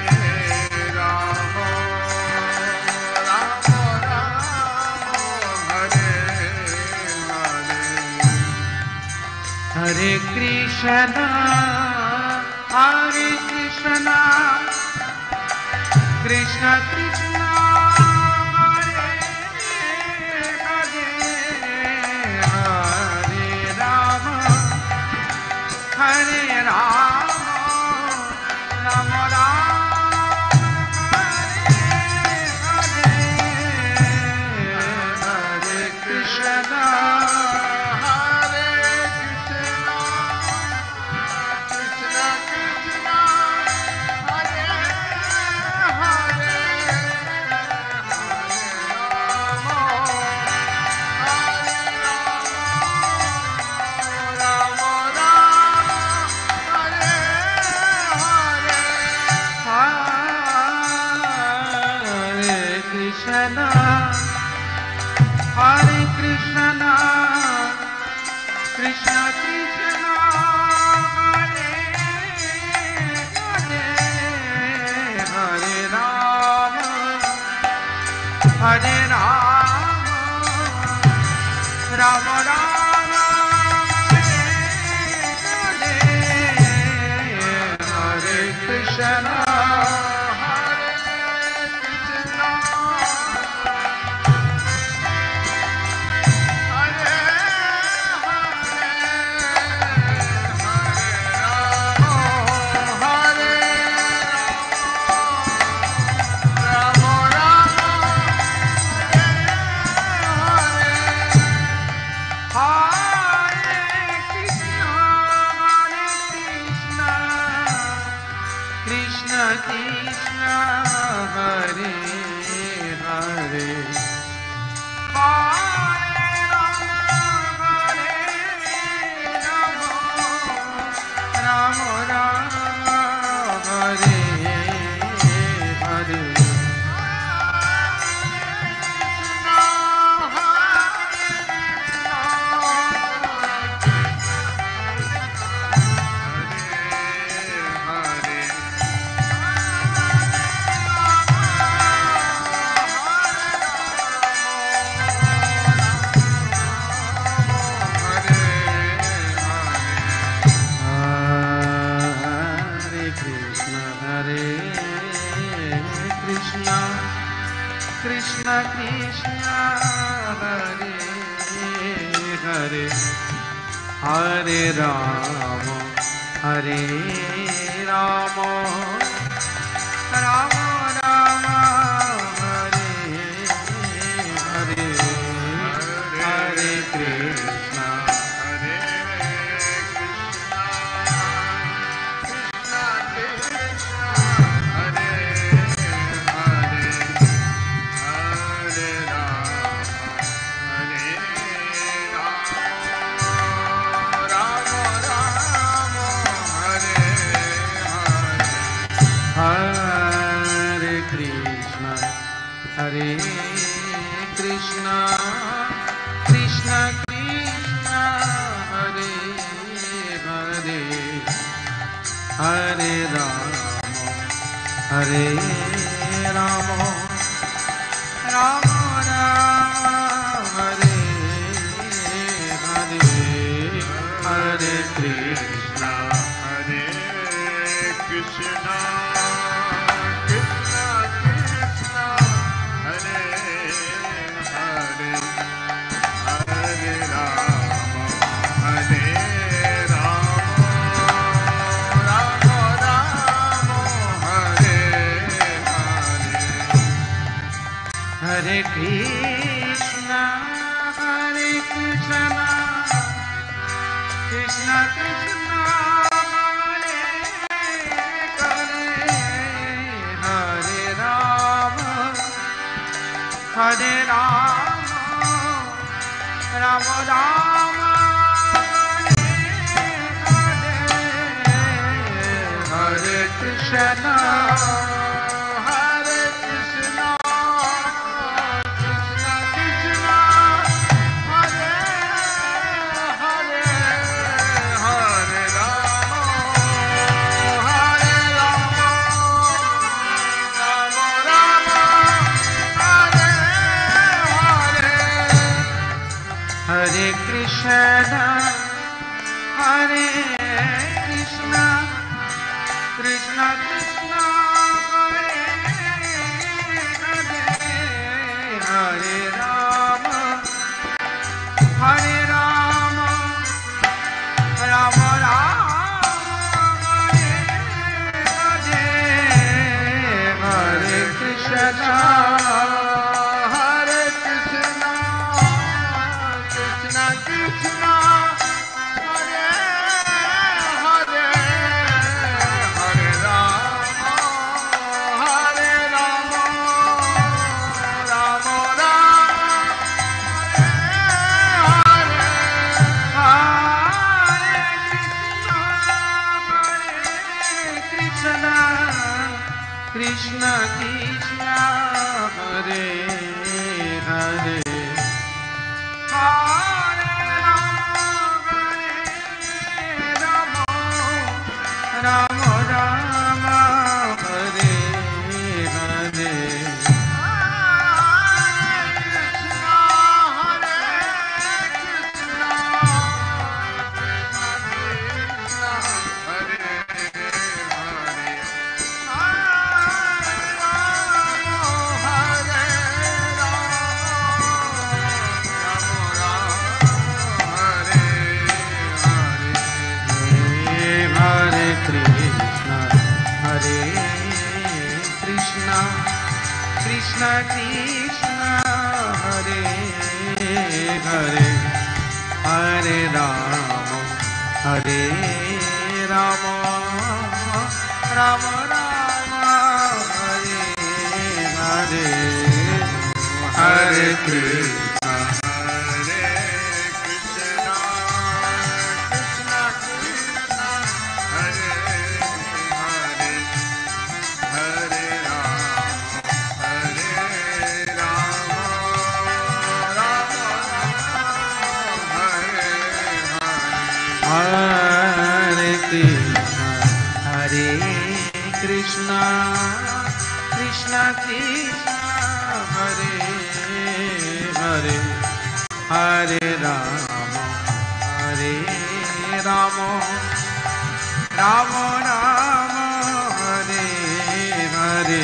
Rama Rama Rama Hare Hare Hare Krishna Hare Krishna Krishna Krishna Hare Hare Hare Rama Hare Rama Rama Rama Hare Hare Hare Krishna Hare Krishna Krishna Krishna Hare Hare Rama Hare Rama Rama Hare Hare Krishna Hare Krishna Krishna Krishna Hare Hare Hare Rama Hare Rama Rama Rama Hare Hare Krishna Hare Krishna Hare Hare Krishna, Hare Hare, Hare Rama, Hare Rama, Rama Rama, Hare Hare, Hare Krishna, Hare Krishna, Krishna Krishna, Hare Hare, Hare Rama, Hare Rama, Rama Rama, Hare Hare, Hare Krishna, Hare Krishna, Krishna Krishna, Hare Hare, Hare Rama, Hare Rama, Rama Rama, Hare Hare, Hare Krishna, Hare Krishna, Krishna Krishna, Hare Hare, Hare Rama, Hare Rama, Rama Rama, Hare Hare, Hare Krishna, Hare Krishna, Krishna Krishna, Hare Hare, Hare Rama, Hare Rama, Rama Rama, Hare Krishna, Hare Krishna, Krishna Krishna, Hare Hare, Hare Rama, Hare Rama, Rama Rama, Hare Hare, Hare Krishna, Hare Krishna, Krishna Krishna, Hare Hare, Hare Rama, Hare Rama, Rama Rama, Hare Hare, Hare Krishna, Hare Krishna, Krishna Krishna, Hare Hare, Hare Rama, Hare Rama, Rama Rama, Hare Hare, Krishna, Krishna Krishna, Hare Hare, Hare Rama, Rama Rama, Hare Hare, Hare Krishna, Hare Krishna, Krishna Krishna, Hare Hare, Hare Rama, Hare Rama, Rama Rama, Hare Hare, Hare Krishna, Hare Krishna, Krishna Krishna, Hare Hare, Hare Rama, Hare Rama, Rama Rama, Hare Hare, Hare Krishna, Hare Krishna, Krishna Krishna, Hare Hare, Hare Rama, Hare Rama, Rama Rama, Hare Hare,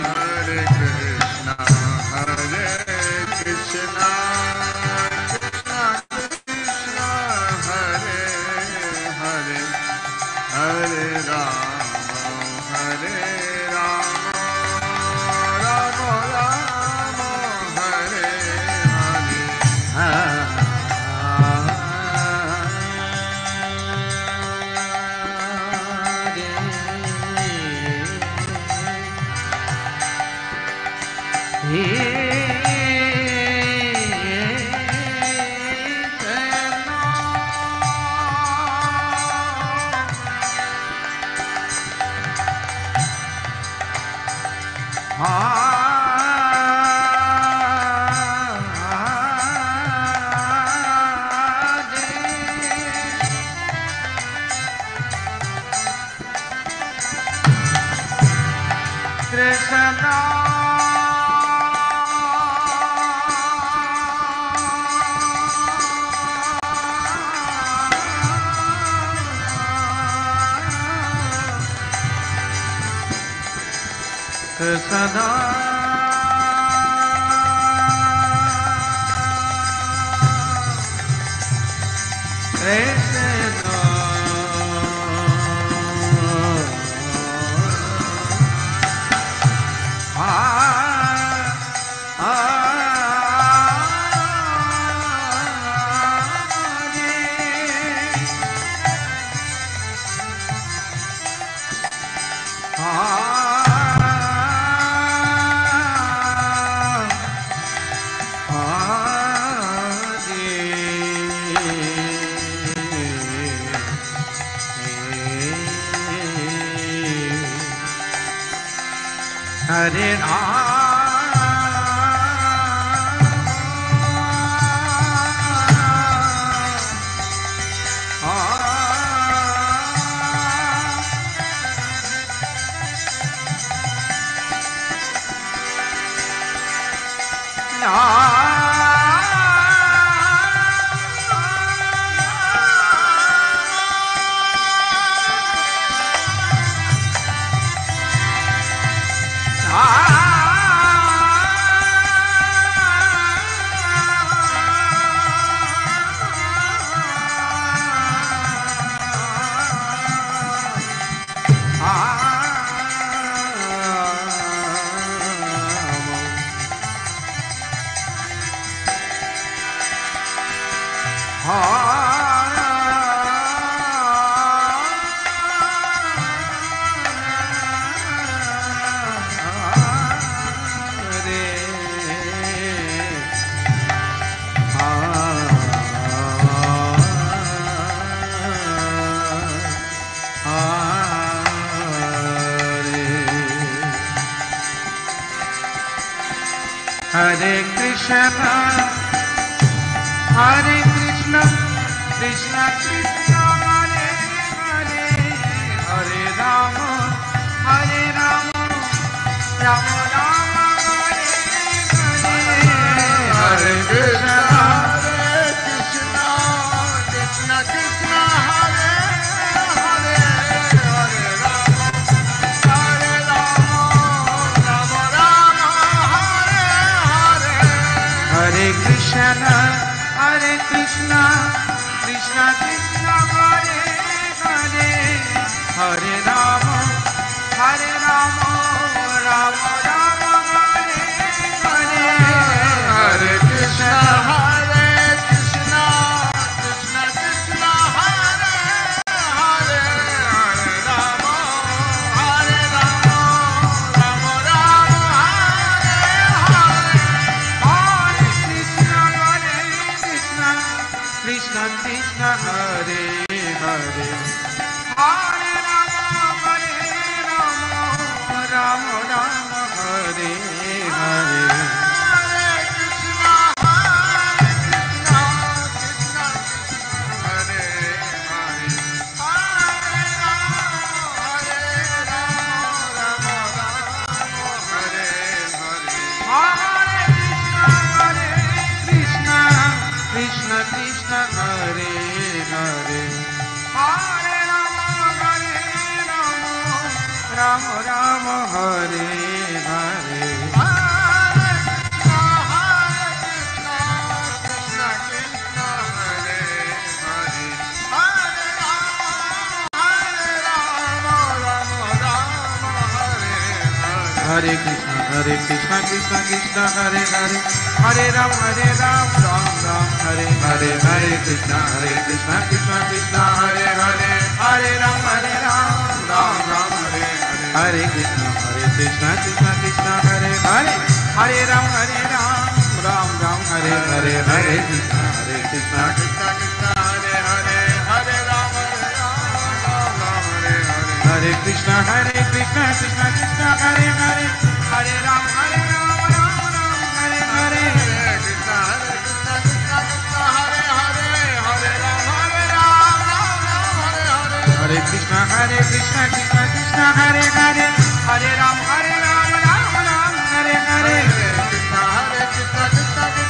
Hare Krishna, Hare Hare Krishna, Hare Krishna, Krishna Krishna, Hare Hare, Hare Rama, Hare Rama, Rama Rama, Hare Hare, Hare Krishna, Hare Krishna, Krishna Krishna, Hare Hare, Hare Rama, Hare Rama, Rama Rama, Hare Krishna, Hare Krishna, Krishna Krishna, Hare Hare, Hare Rama, Hare Rama, Rama Rama, Hare Hare, Hare Krishna, Hare Krishna, Krishna Krishna, Hare Hare, Hare Rama, Hare Rama, Rama Rama, Hare Hare, Krishna Krishna, Hare Hare, Hare Rama, Hare Rama, Rama Rama, Hare Hare, Hare Krishna, Krishna Krishna, Hare Hare, Hare Rama, Rama Rama, Hare Hare, Hare Krishna, Krishna Krishna, Hare Hare, Hare Rama, Rama Rama, Hare Hare, Hare Krishna, Krishna Krishna, Hare Hare, Hare Rama, Rama Rama, Hare Hare, Hare Krishna, Krishna Krishna, Hare Hare, Hare Ram, Ram Ram, Hare Hare, Hare Krishna, Krishna Krishna, Hare Hare, Hare Ram, Ram Ram, Hare Hare, Hare Krishna, Krishna Krishna, Hare Hare, Hare Ram, Ram Ram, Hare Hare, Hare Krishna, Krishna Krishna, Hare Hare, Hare Ram, Ram Ram, Hare Hare, Hare Krishna, Krishna Krishna, Hare Hare, Hare Ram, Ram Ram, Hare Hare, Hare Krishna, Krishna Krishna, Hare Hare, Hare Ram, Ram Ram, Hare Hare, Hare Krishna, Krishna Krishna, Hare Hare, Hare Ram, Ram Ram, Hare Hare, Hare Krishna, Krishna Krishna, Hare Hare, Hare Ram, Ram Ram, Hare Hare. Krishna Krishna Krishna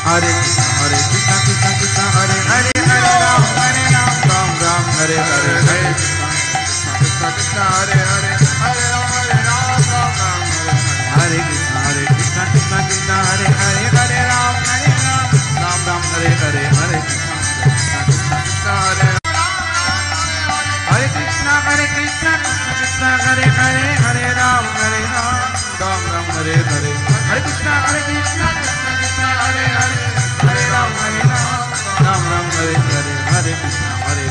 Hare Krishna Krishna Krishna Hare Hare Hare Ram Ram Hare Hare Hare Krishna Krishna Krishna Hare Hare Hare Ram Ram Hare Hare Krishna Krishna Krishna Hare Hare Hare Ram Ram Hare Hare Hare Krishna Krishna Krishna Hare Hare Krishna Krishna Krishna Hare Hare Hare Ram Ram Hare Hare Hare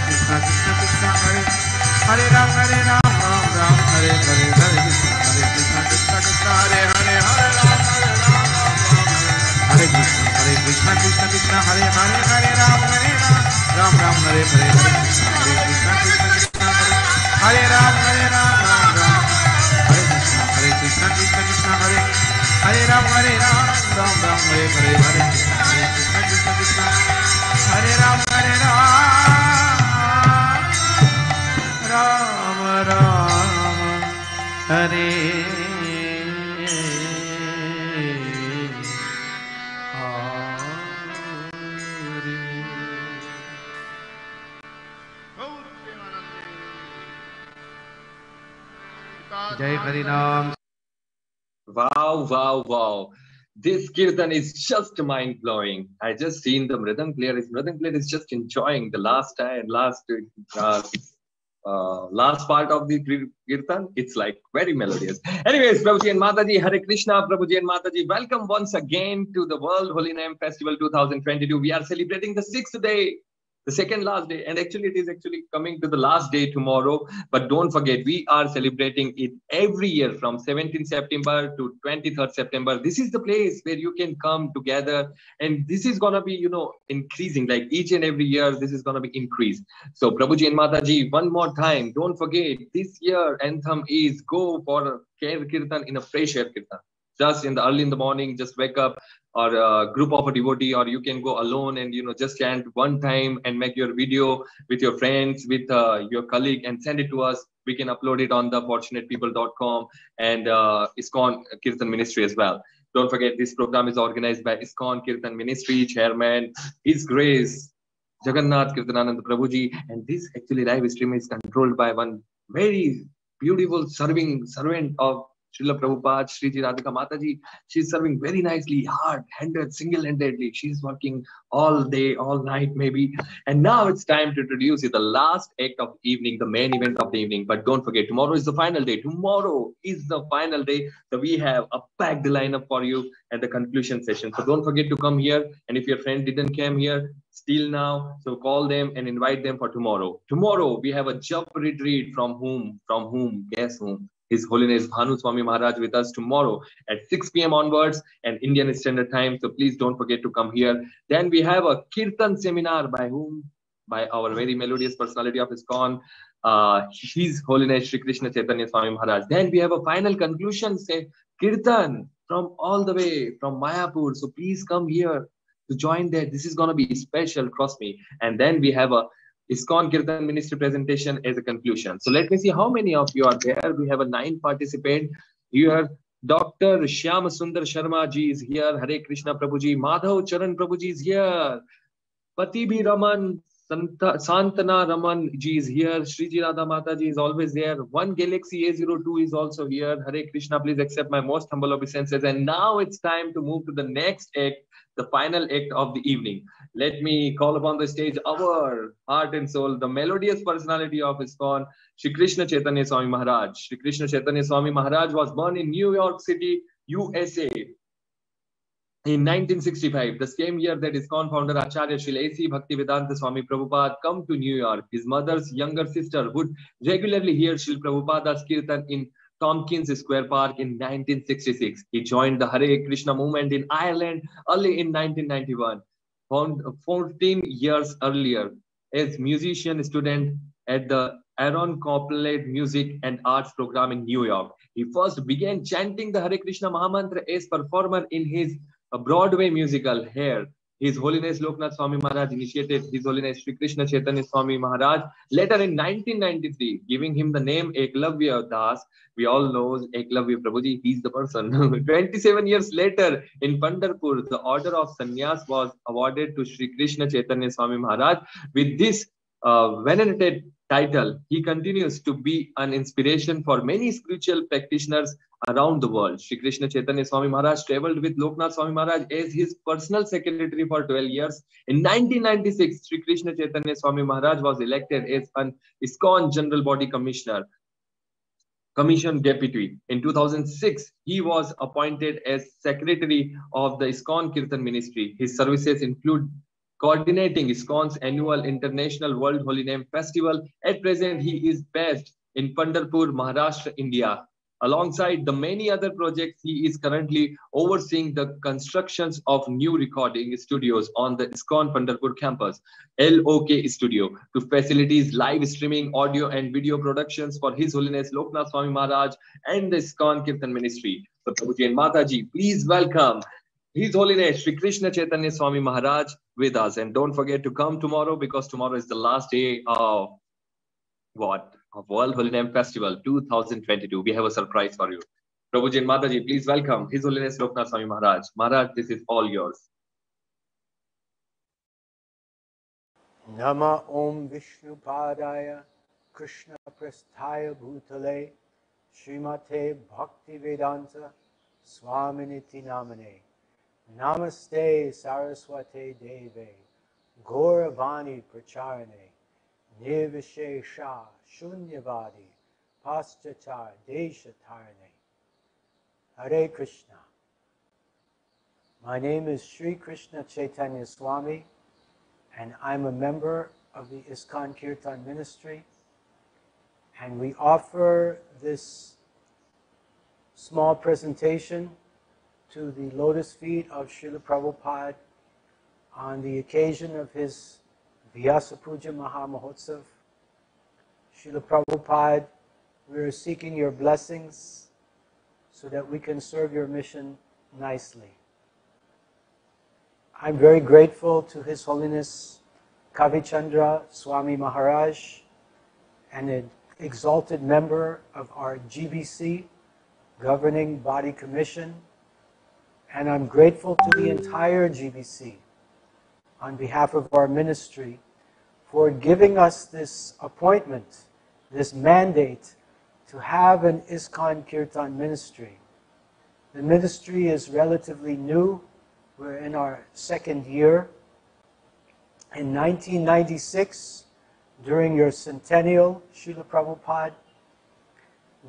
Krishna Krishna Krishna Hare Hare Hare Ram Ram Hare Hare Hare Krishna Krishna Krishna Hare Hare Ram Ram Hare Hare Hare Krishna Krishna Krishna Hare Hare Hare Ram Hare Krishna Krishna Krishna Hare Hare Hare Ram Ram Hare Hare Hare Krishna Krishna Krishna Hare Ram Hare Krishna Krishna Krishna Hare Hare Ram Hare Ram Hare Hare Hare Krishna Krishna Krishna Hare Ram Ram Hare Jai Hari Ram. Wow, wow, wow. This kirtan is just mind blowing. I just seen the Mridang player. His Mridang player is just enjoying the last part of the kirtan. It's like very melodious. Anyways, Prabhuji and Mataji, Hare Krishna, Prabhuji and Mataji. Welcome once again to the World Holy Name Festival 2022. We are celebrating the 6th day. The second last day, and actually it is coming to the last day tomorrow, but don't forget, we are celebrating it every year from 17th September to 23rd September. This is the place where you can come together, and this is going to be, increasing, like each and every year, this is going to be increased. So Prabhuji and Mataji, one more time, don't forget, this year anthem is go for a Kirtan in a fresh air Kirtan. just in the early in the morning, just wake up, or a group of a devotee, or you can go alone and just chant one time and make your video with your friends, with your colleague, and send it to us. We can upload it on the fortunatepeople.com and ISKCON Kirtan Ministry as well. Don't forget, this program is organized by ISKCON Kirtan Ministry, Chairman, His Grace Jagannath Kirtananand Prabhuji, and this actually live stream is controlled by one very beautiful servant of Srila Prabhupada, Sriji Radhika Mataji. She's serving very nicely, hard-handed, single-handedly. She's working all day, all night maybe. And now it's time to introduce you the last act of evening, the main event of the evening. But don't forget, tomorrow is the final day. Tomorrow is the final day. So we have a packed lineup for you at the conclusion session. So don't forget to come here. And if your friend didn't come here, still now, so call them and invite them for tomorrow. Tomorrow we have a jump retreat from whom? Guess whom? His Holiness Bhanu Swami Maharaj with us tomorrow at 6 p.m. onwards and Indian Standard Time. So please don't forget to come here. Then we have a Kirtan seminar by whom? By our very melodious personality of ISKCON, His Holiness Shri Krishna Chaitanya Swami Maharaj. Then we have a final conclusion, say Kirtan from all the way from Mayapur. So please come here to join that. This is going to be special, trust me. And then we have a ISKCON Kirtan Ministry presentation as a conclusion. So let me see how many of you are there. We have a 9 participants here. Dr. Shyam Sundar Sharma ji is here. Hare Krishna Prabhuji. Madhav Charan Prabhuji is here. Patibhi Raman, Santana Raman ji is here. Sriji Radha Mata ji is always there. One Galaxy A02 is also here. Hare Krishna, please accept my most humble obeisances. And now it's time to move to the next act, the final act of the evening. Let me call upon the stage our heart and soul, the melodious personality of ISKCON, Shri Krishna Chaitanya Swami Maharaj. Shri Krishna Chaitanya Swami Maharaj was born in New York City, USA in 1965, the same year that ISKCON founder Acharya Shri A.C. Bhaktivedanta Swami Prabhupada come to New York. His mother's younger sister would regularly hear Shri Prabhupada's Kirtan in Tompkins Square Park in 1966. He joined the Hare Krishna movement in Ireland early in 1991. 14 years earlier, as musician student at the Aaron Copland Music and Arts program in New York. He first began chanting the Hare Krishna Mahamantra as performer in his Broadway musical Hair. His Holiness Loknath Swami Maharaj initiated His Holiness Shri Krishna Chaitanya Swami Maharaj later in 1993, giving him the name Eklavya Das. We all know Eklavya Prabhuji, he's the person. 27 years later in Pandharpur, the order of sannyas was awarded to Shri Krishna Chaitanya Swami Maharaj. With this venerated title, he continues to be an inspiration for many spiritual practitioners around the world. Shri Krishna Chaitanya Swami Maharaj traveled with Loknath Swami Maharaj as his personal secretary for 12 years. In 1996, Shri Krishna Chaitanya Swami Maharaj was elected as an ISKCON General Body Commission Deputy. In 2006, he was appointed as Secretary of the ISKCON Kirtan Ministry. His services include coordinating ISKCON's annual International World Holy Name Festival. At present, he is based in Pandharpur, Maharashtra, India. Alongside the many other projects, he is currently overseeing the constructions of new recording studios on the ISKCON Pandharpur campus, LOK Studio, to facilitate live streaming, audio and video productions for His Holiness Loknath Swami Maharaj and the ISKCON Kirtan Ministry. So Prabhuji and Mataji, please welcome His Holiness Shri Krishna Chaitanya Swami Maharaj with us. And don't forget to come tomorrow, because tomorrow is the last day of what? Of World Holy Name Festival 2022. We have a surprise for you. Prabhuji and Mataji, please welcome His Holiness Loknath Swami Maharaj. Maharaj, this is all yours. Nama Om Vishnu Padaya Krishna Prasthaya Bhutale Srimate Bhakti Vedanta Swaminiti Namane Namaste Saraswate Deve Gauravani Pracharane Nirvishesha Shunyavadi Paschatar Deshatarne. Hare Krishna. My name is Shri Krishna Chaitanya Swami, and I'm a member of the ISKCON Kirtan Ministry, and we offer this small presentation to the lotus feet of Srila Prabhupada on the occasion of his Vyasa Puja Maha Mahotsav. Srila Prabhupada, we are seeking your blessings so that we can serve your mission nicely. I'm very grateful to His Holiness Kavichandra Swami Maharaj, an exalted member of our GBC, Governing Body Commission, and I'm grateful to the entire GBC on behalf of our ministry for giving us this appointment, this mandate to have an ISKCON Kirtan ministry. The ministry is relatively new. We're in our second year. In 1996, during your centennial, Srila Prabhupada,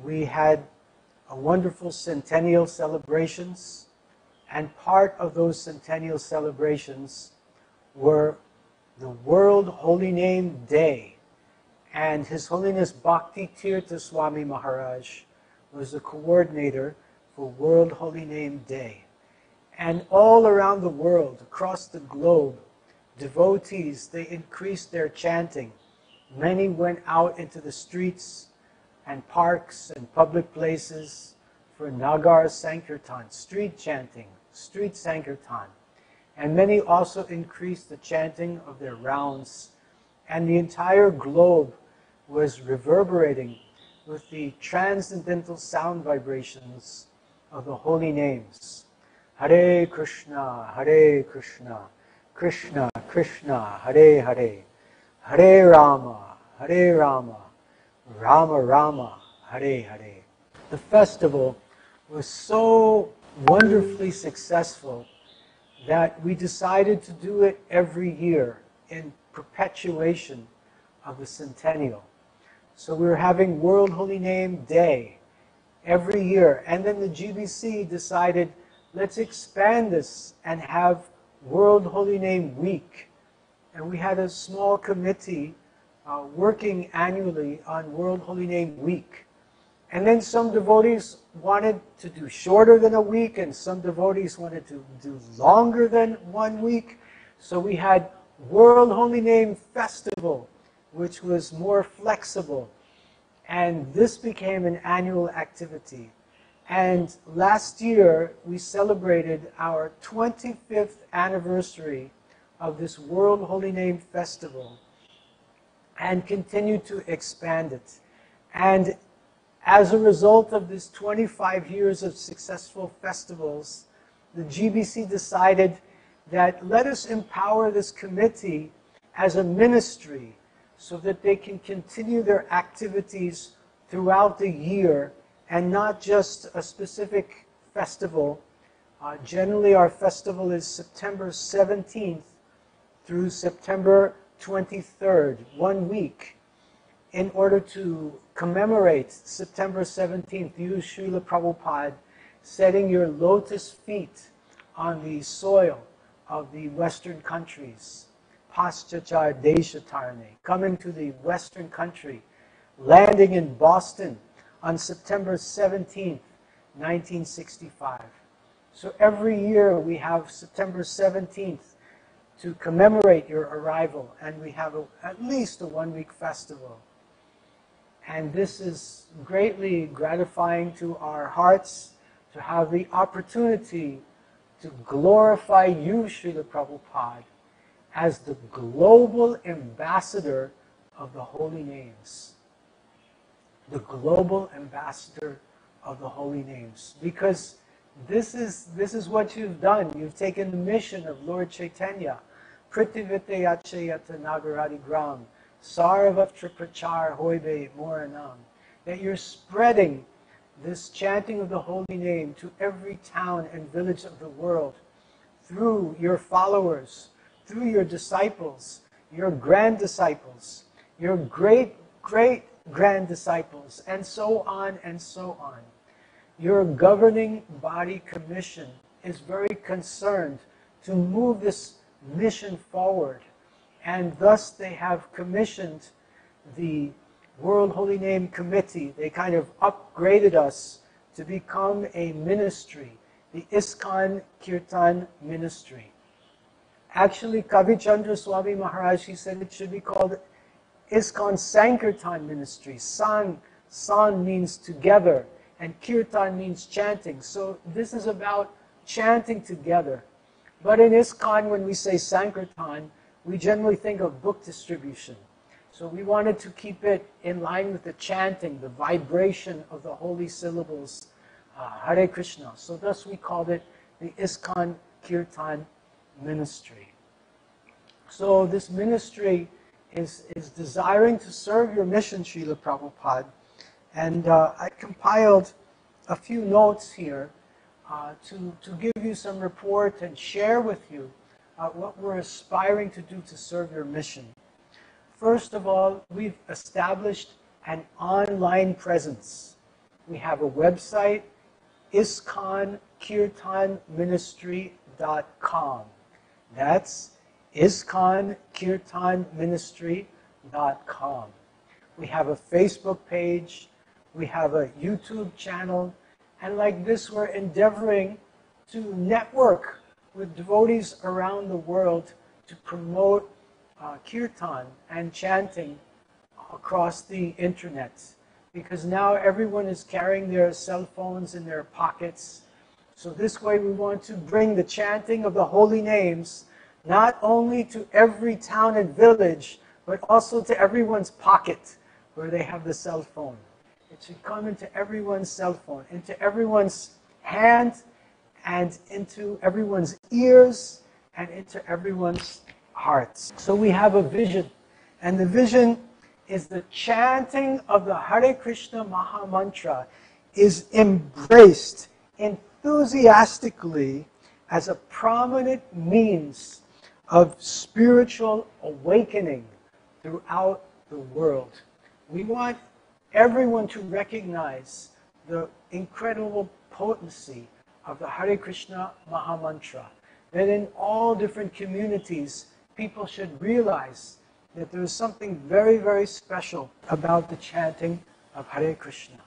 we had a wonderful centennial celebrations, and part of those centennial celebrations were the World Holy Name Day, and His Holiness Bhakti Tirtha Swami Maharaj was the coordinator for World Holy Name Day. And all around the world, across the globe, devotees, they increased their chanting. Many went out into the streets and parks and public places for Nagar Sankirtan, street chanting, street Sankirtan. And many also increased the chanting of their rounds. And the entire globe was reverberating with the transcendental sound vibrations of the holy names. Hare Krishna, Krishna Krishna, Hare Hare, Hare Rama, Rama Rama, Hare Hare. The festival was so wonderfully successful that we decided to do it every year in perpetuation of the centennial. So we were having World Holy Name Day every year. And then the GBC decided, let's expand this and have World Holy Name Week. And we had a small committee working annually on World Holy Name Week. And then some devotees wanted to do shorter than a week, and some devotees wanted to do longer than 1 week. So we had World Holy Name Festival, which was more flexible. And this became an annual activity. And last year, we celebrated our 25th anniversary of this World Holy Name Festival and continued to expand it. And as a result of this 25 years of successful festivals, the GBC decided that let us empower this committee as a ministry so that they can continue their activities throughout the year and not just a specific festival. Generally, our festival is September 17th through September 23rd, 1 week. In order to commemorate September 17th, you, Srila Prabhupada, setting your lotus feet on the soil of the Western countries, Paschachar Deshatarne, coming to the Western country, landing in Boston on September 17th, 1965. So every year we have September 17th to commemorate your arrival, and we have at least a 1 week festival. And this is greatly gratifying to our hearts to have the opportunity to glorify you, Srila Prabhupada, as the global ambassador of the holy names. The global ambassador of the holy names. Because this is what you've done. You've taken the mission of Lord Chaitanya, Pritivite Yachayata Nagaradi Gram, Sarvatra Prachar Hoibe Moranam, that you're spreading this chanting of the holy name to every town and village of the world through your followers, through your disciples, your grand disciples, your great grand disciples, and so on and so on. Your governing body commission is very concerned to move this mission forward. And thus they have commissioned the World Holy Name Committee. They kind of upgraded us to become a ministry, the ISKCON Kirtan Ministry. Actually, Kavichandra Swami Maharaj, he said it should be called ISKCON Sankirtan Ministry. San means together, and kirtan means chanting. So this is about chanting together. But in ISKCON, when we say Sankirtan, we generally think of book distribution. So we wanted to keep it in line with the chanting, the vibration of the holy syllables, Hare Krishna. So thus we called it the ISKCON Kirtan Ministry. So this ministry is desiring to serve your mission, Srila Prabhupada. And I compiled a few notes here to give you some report and share with you what we're aspiring to do to serve your mission. First of all, we've established an online presence. We have a website, iskonkirtanministry.com. That's iskonkirtanministry.com. We have a Facebook page, we have a YouTube channel, and like this we're endeavoring to network with devotees around the world to promote kirtan and chanting across the internet. Because now everyone is carrying their cell phones in their pockets. So this way we want to bring the chanting of the holy names not only to every town and village, but also to everyone's pocket where they have the cell phone. It should come into everyone's cell phone, into everyone's hand, and into everyone's ears, and into everyone's hearts. So we have a vision, and the vision is the chanting of the Hare Krishna Maha Mantra is embraced enthusiastically as a prominent means of spiritual awakening throughout the world. We want everyone to recognize the incredible potency of the Hare Krishna Maha Mantra, that in all different communities, people should realize that there is something very, very special about the chanting of Hare Krishna.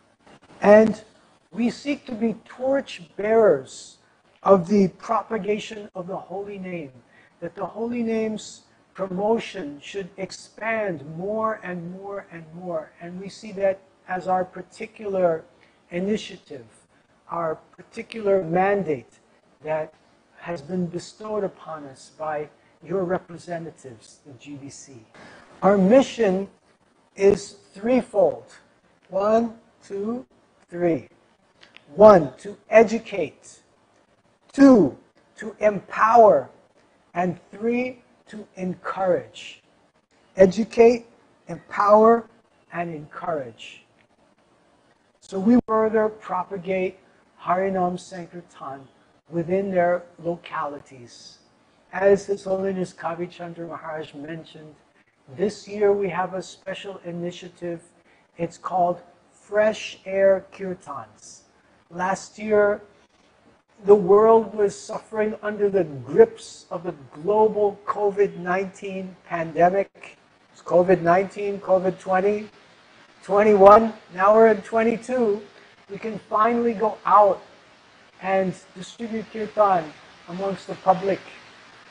And we seek to be torch bearers of the propagation of the holy name, that the holy name's promotion should expand more and more and more. And we see that as our particular initiative, our particular mandate that has been bestowed upon us by your representatives, the GBC. Our mission is threefold. 1, 2, 3. 1, to educate. 2, to empower. And 3, to encourage. Educate, empower, and encourage. So we further propagate Harinam Sankirtan within their localities. As His Holiness Kavi Chandra Maharaj mentioned, this year we have a special initiative. It's called Fresh Air Kirtans. Last year, the world was suffering under the grips of the global COVID-19 pandemic. It's COVID-19, COVID-20, 21, now we're in 22. We can finally go out and distribute kirtan amongst the public,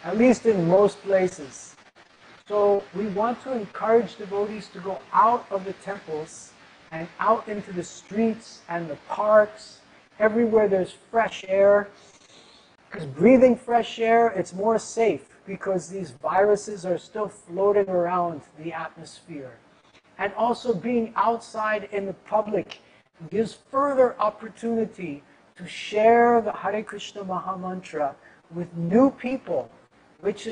at least in most places. So we want to encourage devotees to go out of the temples and out into the streets and the parks, everywhere there's fresh air. Because breathing fresh air, it's more safe because these viruses are still floating around the atmosphere. And also being outside in the public gives further opportunity to share the Hare Krishna Maha Mantra with new people, which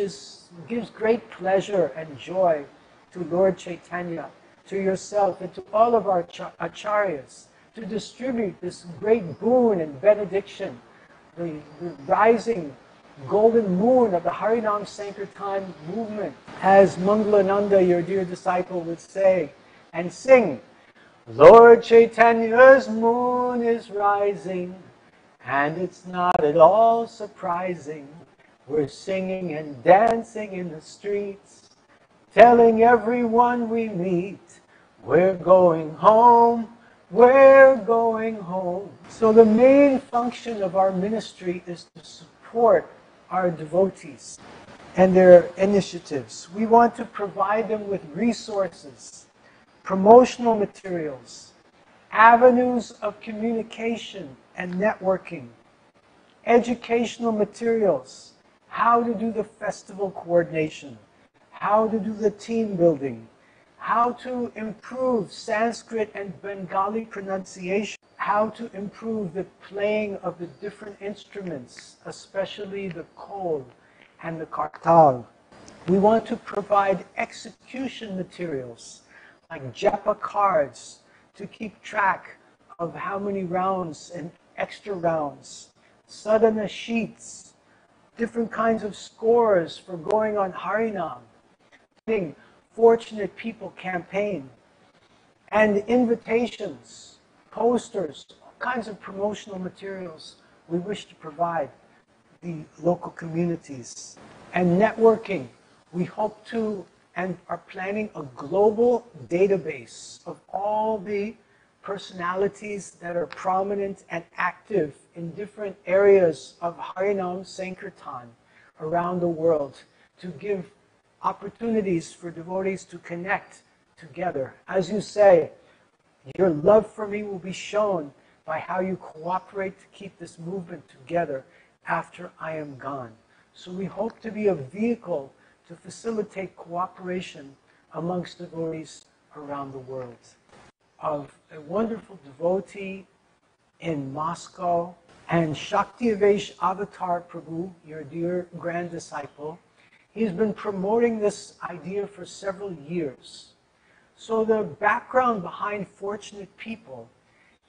gives great pleasure and joy to Lord Chaitanya, to yourself, and to all of our acharyas, to distribute this great boon and benediction, the rising golden moon of the Harinam Sankirtan movement. As Mangalananda, your dear disciple, would say and sing, Lord Chaitanya's moon is rising, and it's not at all surprising. We're singing and dancing in the streets, telling everyone we meet, we're going home, we're going home. So the main function of our ministry is to support our devotees and their initiatives. We want to provide them with resources, promotional materials, avenues of communication and networking, educational materials, how to do the festival coordination, how to do the team building, how to improve Sanskrit and Bengali pronunciation, how to improve the playing of the different instruments, especially the khol and the kartal. We want to provide execution materials like japa cards to keep track of how many rounds and extra rounds, sadhana sheets, different kinds of scores for going on Harinam, Fortunate People campaign, and invitations, posters, all kinds of promotional materials we wish to provide the local communities. And networking, we hope to and are planning a global database of all the personalities that are prominent and active in different areas of Harinam Sankirtan around the world to give opportunities for devotees to connect together. As you say, your love for me will be shown by how you cooperate to keep this movement together after I am gone. So we hope to be a vehicle to facilitate cooperation amongst devotees around the world. Of a wonderful devotee in Moscow, and Shaktivesh Avatar Prabhu, your dear grand disciple, he's been promoting this idea for several years. So the background behind Fortunate People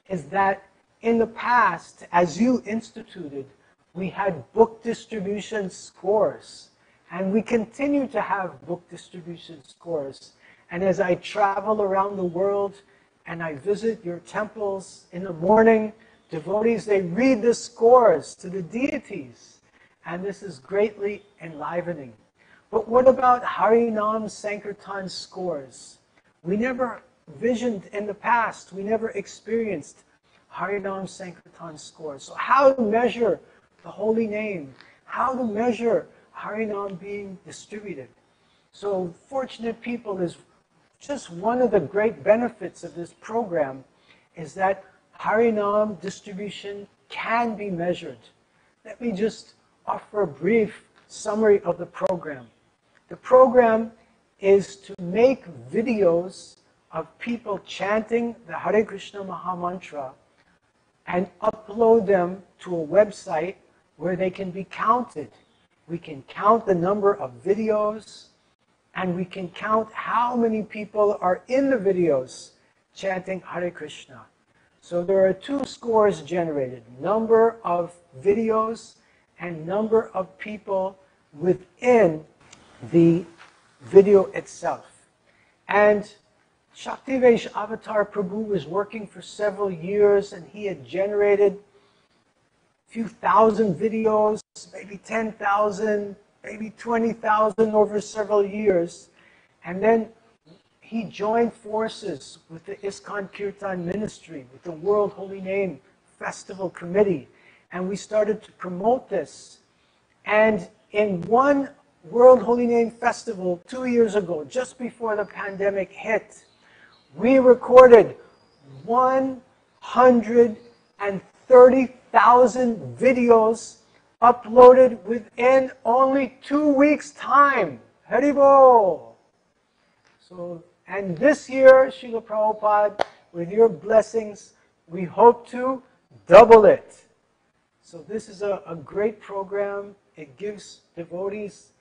is that in the past, as you instituted, we had book distribution scores, and we continue to have book distribution scores. And as I travel around the world and I visit your temples in the morning, devotees, they read the scores to the deities, and this is greatly enlivening. But what about Harinam Sankirtan scores? We never visioned in the past, we never experienced Harinam Sankirtan scores. So how to measure the holy name? How to measure Harinam being distributed? So Fortunate People is just one of the great benefits of this program, is that Harinam distribution can be measured. Let me just offer a brief summary of the program. The program is to make videos of people chanting the Hare Krishna Mahamantra and upload them to a website where they can be counted. We can count the number of videos, and we can count how many people are in the videos chanting Hare Krishna. So there are two scores generated, number of videos and number of people within the video itself. And Shaktivesh Avatar Prabhu was working for several years, and he had generated a few thousand videos, maybe 10,000, maybe 20,000 over several years. And then he joined forces with the ISKCON Kirtan Ministry, with the World Holy Name Festival Committee, and we started to promote this. And in one World Holy Name Festival 2 years ago, just before the pandemic hit, we recorded 130,000 videos uploaded within only 2 weeks' time. Haribol! So, and this year, Srila Prabhupada, with your blessings, we hope to double it. So this is a great program. It gives devotees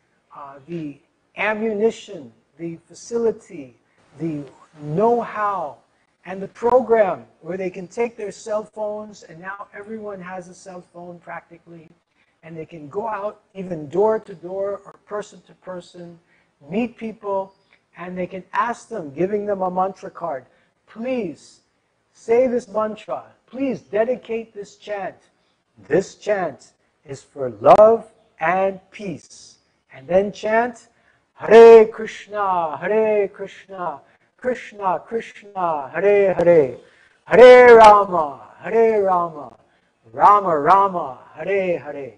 the ammunition, the facility, the know-how, and the program where they can take their cell phones, and now everyone has a cell phone practically, and they can go out even door to door or person to person, meet people, and they can ask them, giving them a mantra card, please say this mantra, please dedicate this chant. This chant is for love and peace. And then chant, Hare Krishna, Krishna Krishna, Hare Hare, Hare Rama, Rama Rama, Hare Hare.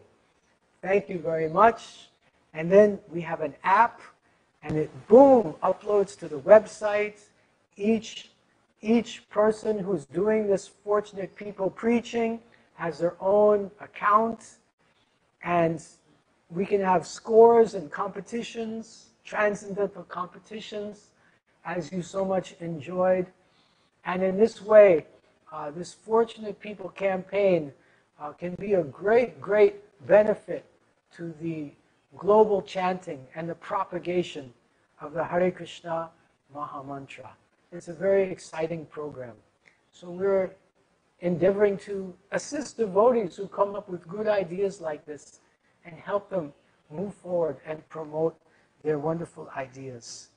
Thank you very much. And then we have an app, and it, boom, uploads to the website. Each Each person who's doing this Fortunate People preaching has their own account, and we can have scores and competitions, transcendental competitions, as you so much enjoyed. And in this way, this Fortunate People campaign can be a great, great benefit to the global chanting and the propagation of the Hare Krishna Maha Mantra. It's a very exciting program. So we're endeavoring to assist devotees who come up with good ideas like this and help them move forward and promote their wonderful ideas.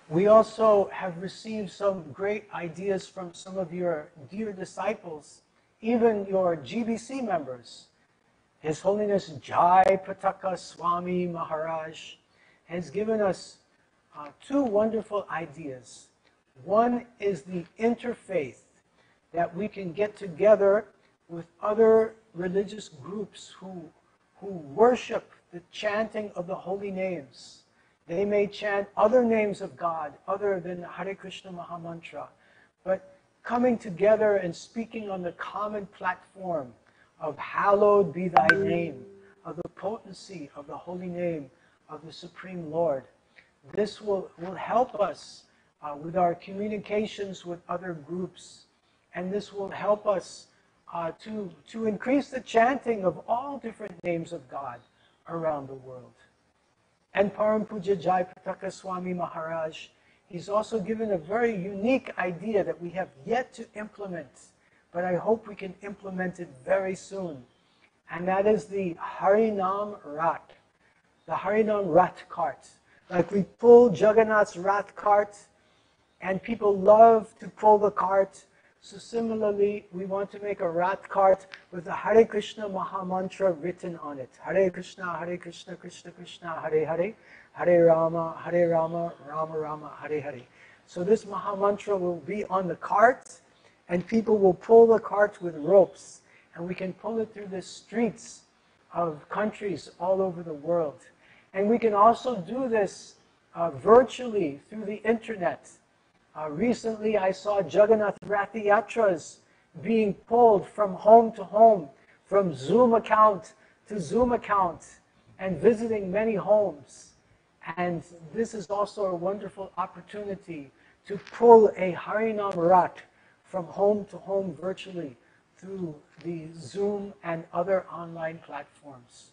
We also have received some great ideas from some of your dear disciples, even your GBC members. His Holiness Jai Pataka Swami Maharaj has given us two wonderful ideas. One is the interfaith, that we can get together with other religious groups who worship the chanting of the holy names. They may chant other names of God other than Hare Krishna Maha Mantra, but coming together and speaking on the common platform of hallowed be thy name, of the potency of the holy name of the Supreme Lord. This will help us with our communications with other groups, and this will help us to increase the chanting of all different names of God around the world. And Param Puja Jai Pataka Swami Maharaj, he's also given a very unique idea that we have yet to implement, but I hope we can implement it very soon. And that is the Harinam Rat, the Harinam Rat cart. Like we pull Jagannath's Rat cart, and people love to pull the cart. So similarly, we want to make a rat cart with the Hare Krishna Maha Mantra written on it. Hare Krishna, Krishna Krishna, Hare Hare, Hare Rama, Rama Rama, Hare Hare. So this Maha Mantra will be on the cart, and people will pull the cart with ropes, and we can pull it through the streets of countries all over the world. And we can also do this virtually through the internet. Recently, I saw Jagannath Rath Yatras being pulled from home to home, from Zoom account to Zoom account, and visiting many homes. And this is also a wonderful opportunity to pull a Harinam Rat from home to home virtually through the Zoom and other online platforms.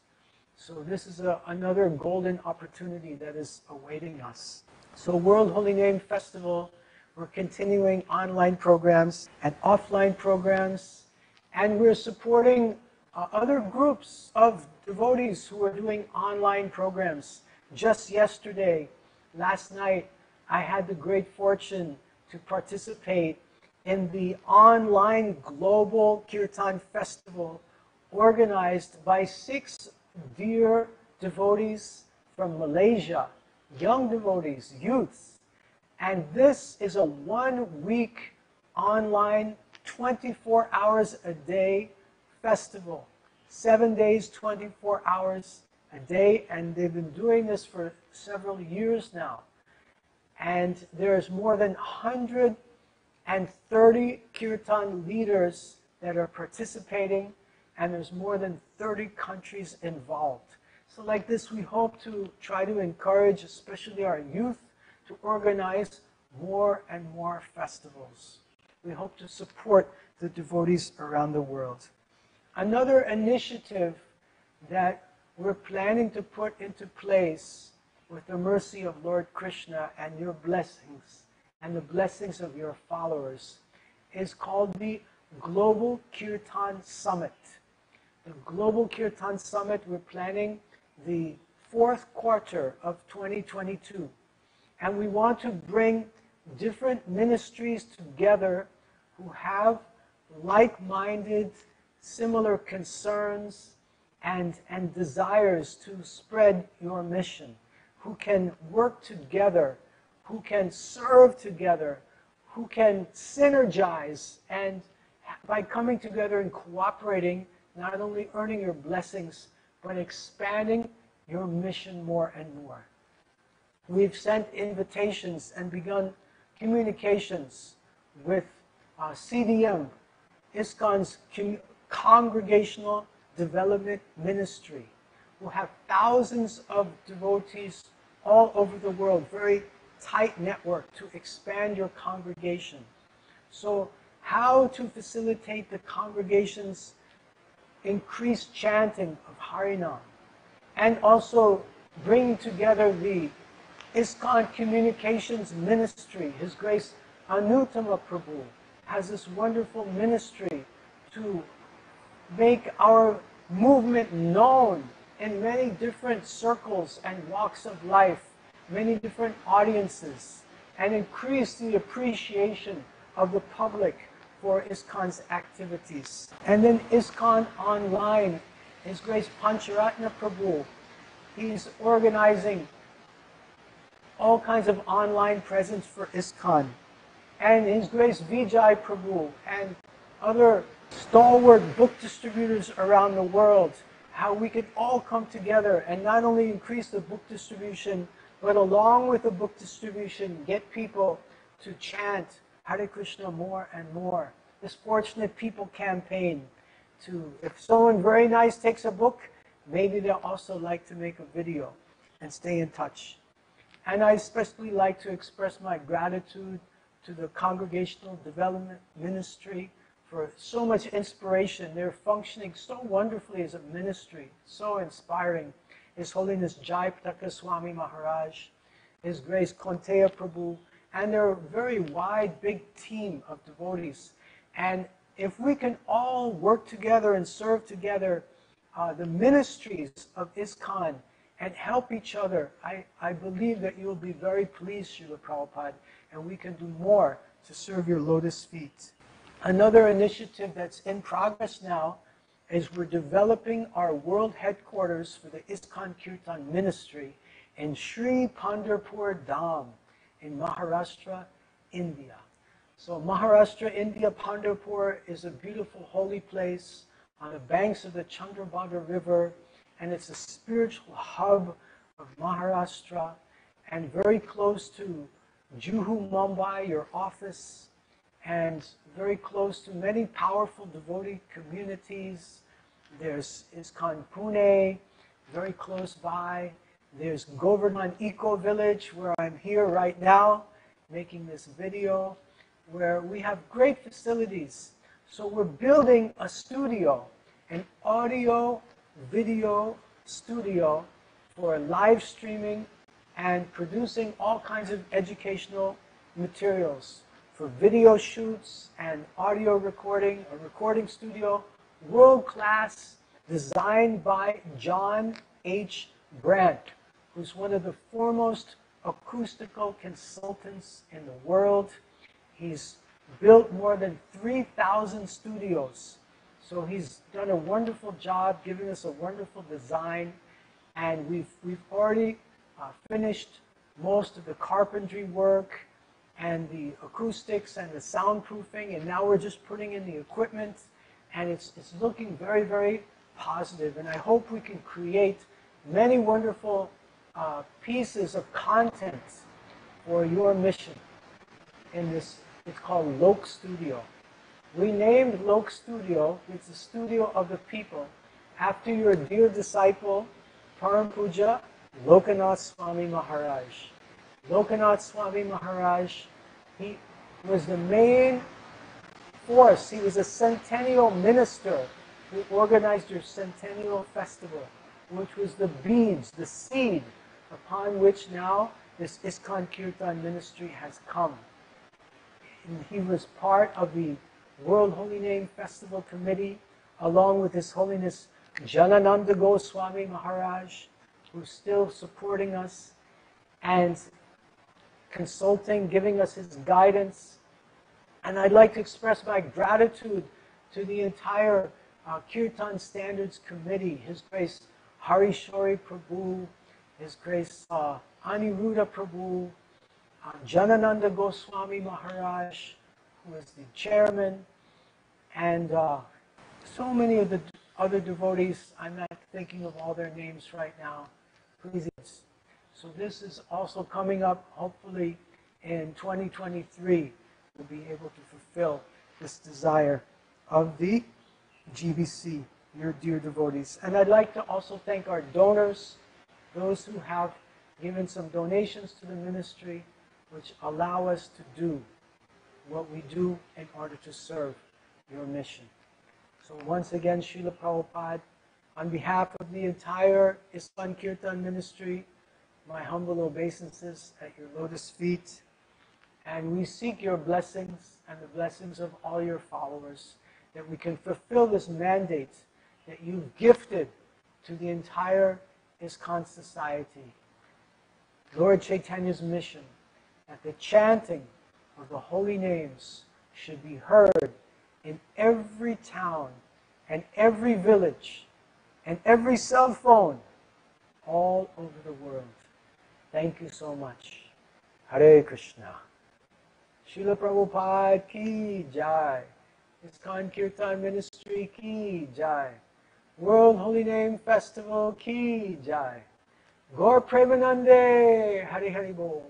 So this is another golden opportunity that is awaiting us. So World Holy Name Festival, we're continuing online programs and offline programs, and we're supporting other groups of devotees who are doing online programs. Just yesterday, last night, I had the great fortune to participate in the online Global Kirtan Festival organized by 6 dear devotees from Malaysia, young devotees, youths. And this is a 1-week online, 24 hours a day festival. 7 days, 24 hours a day, and they've been doing this for several years now. And there's more than 130 kirtan leaders that are participating, and there's more than 30 countries involved. So like this, we hope to try to encourage, especially our youth, to organize more and more festivals. We hope to support the devotees around the world. Another initiative that we're planning to put into place with the mercy of Lord Krishna and your blessings and the blessings of your followers is called the Global Kirtan Summit. The Global Kirtan Summit, we're planning the 4th quarter of 2022. And we want to bring different ministries together who have like-minded, similar concerns and desires to spread your mission, who can work together, who can serve together, who can synergize, and by coming together and cooperating, not only earning your blessings, but expanding your mission more and more. We've sent invitations and begun communications with CDM, ISKCON's Congregational Development Ministry, who have thousands of devotees all over the world, very tight network to expand your congregation. So how to facilitate the congregation's increased chanting of Harinam, and also bring together the ISKCON Communications Ministry. His Grace Anuttama Prabhu has this wonderful ministry to make our movement known in many different circles and walks of life, many different audiences, and increase the appreciation of the public for ISKCON's activities. And then ISKCON Online, His Grace Pancharatna Prabhu, he's organizing all kinds of online presence for ISKCON. And His Grace Vijay Prabhu and other stalwart book distributors around the world, how we could all come together and not only increase the book distribution, but along with the book distribution, get people to chant Hare Krishna more and more. This Fortunate People campaign to, if someone very nice takes a book, maybe they'll also like to make a video and stay in touch. And I especially like to express my gratitude to the Congregational Development Ministry for so much inspiration. They're functioning so wonderfully as a ministry, so inspiring. His Holiness Jai Prataka Swami Maharaj, His Grace Konteya Prabhu, and their very wide, big team of devotees. And if we can all work together and serve together the ministries of ISKCON and help each other, I believe that you'll be very pleased, Srila Prabhupada, and we can do more to serve your lotus feet. Another initiative that's in progress now is we're developing our world headquarters for the ISKCON Kirtan ministry in Sri Pandharpur Dham in Maharashtra, India. So Maharashtra, India, Pandharpur is a beautiful holy place on the banks of the Chandrabhaga River, and it's a spiritual hub of Maharashtra, and very close to Juhu, Mumbai, your office, and very close to many powerful devotee communities. There's ISKCON Pune, very close by. There's Govardhan Eco Village, where I'm here right now, making this video, where we have great facilities. So we're building a studio, an audio, video studio for live streaming and producing all kinds of educational materials for video shoots and audio recording, a recording studio, world-class, designed by John H. Brandt, who's one of the foremost acoustical consultants in the world. He's built more than 3,000 studios. So he's done a wonderful job, giving us a wonderful design, and we've already finished most of the carpentry work and the acoustics and the soundproofing, and now we're just putting in the equipment, and it's looking very, very positive. And I hope we can create many wonderful pieces of content for your mission in this. It's called Lok Studio. We named Lok Studio, it's the studio of the people, after your dear disciple, Param Puja Lokanath Swami Maharaj. Lokanath Swami Maharaj, he was the main force. He was a centennial minister who organized your centennial festival, which was the beads, the seed, upon which now this ISKCON Kirtan ministry has come. And he was part of the World Holy Name Festival Committee, along with His Holiness Janananda Goswami Maharaj, who's still supporting us and consulting, giving us his guidance. And I'd like to express my gratitude to the entire Kirtan Standards Committee, His Grace Harishori Prabhu, His Grace Aniruddha Prabhu, Janananda Goswami Maharaj, who is the chairman, and so many of the other devotees. I'm not thinking of all their names right now. Please. So this is also coming up, hopefully, in 2023. will be able to fulfill this desire of the GBC, your dear devotees. And I'd like to also thank our donors, those who have given some donations to the ministry, which allow us to do what we do in order to serve your mission. So once again, Srila Prabhupada, on behalf of the entire ISKCON Kirtan ministry, my humble obeisances at your lotus feet, and we seek your blessings and the blessings of all your followers, that we can fulfill this mandate that you've gifted to the entire ISKCON society. Lord Chaitanya's mission, that the chanting of the holy names should be heard in every town and every village and every cell phone all over the world. Thank you so much. Hare Krishna. Srila Prabhupada ki jai. ISKCON Kirtan Ministry ki jai. World Holy Name Festival ki jai. Gaur Premanande. Hari Hari Bol.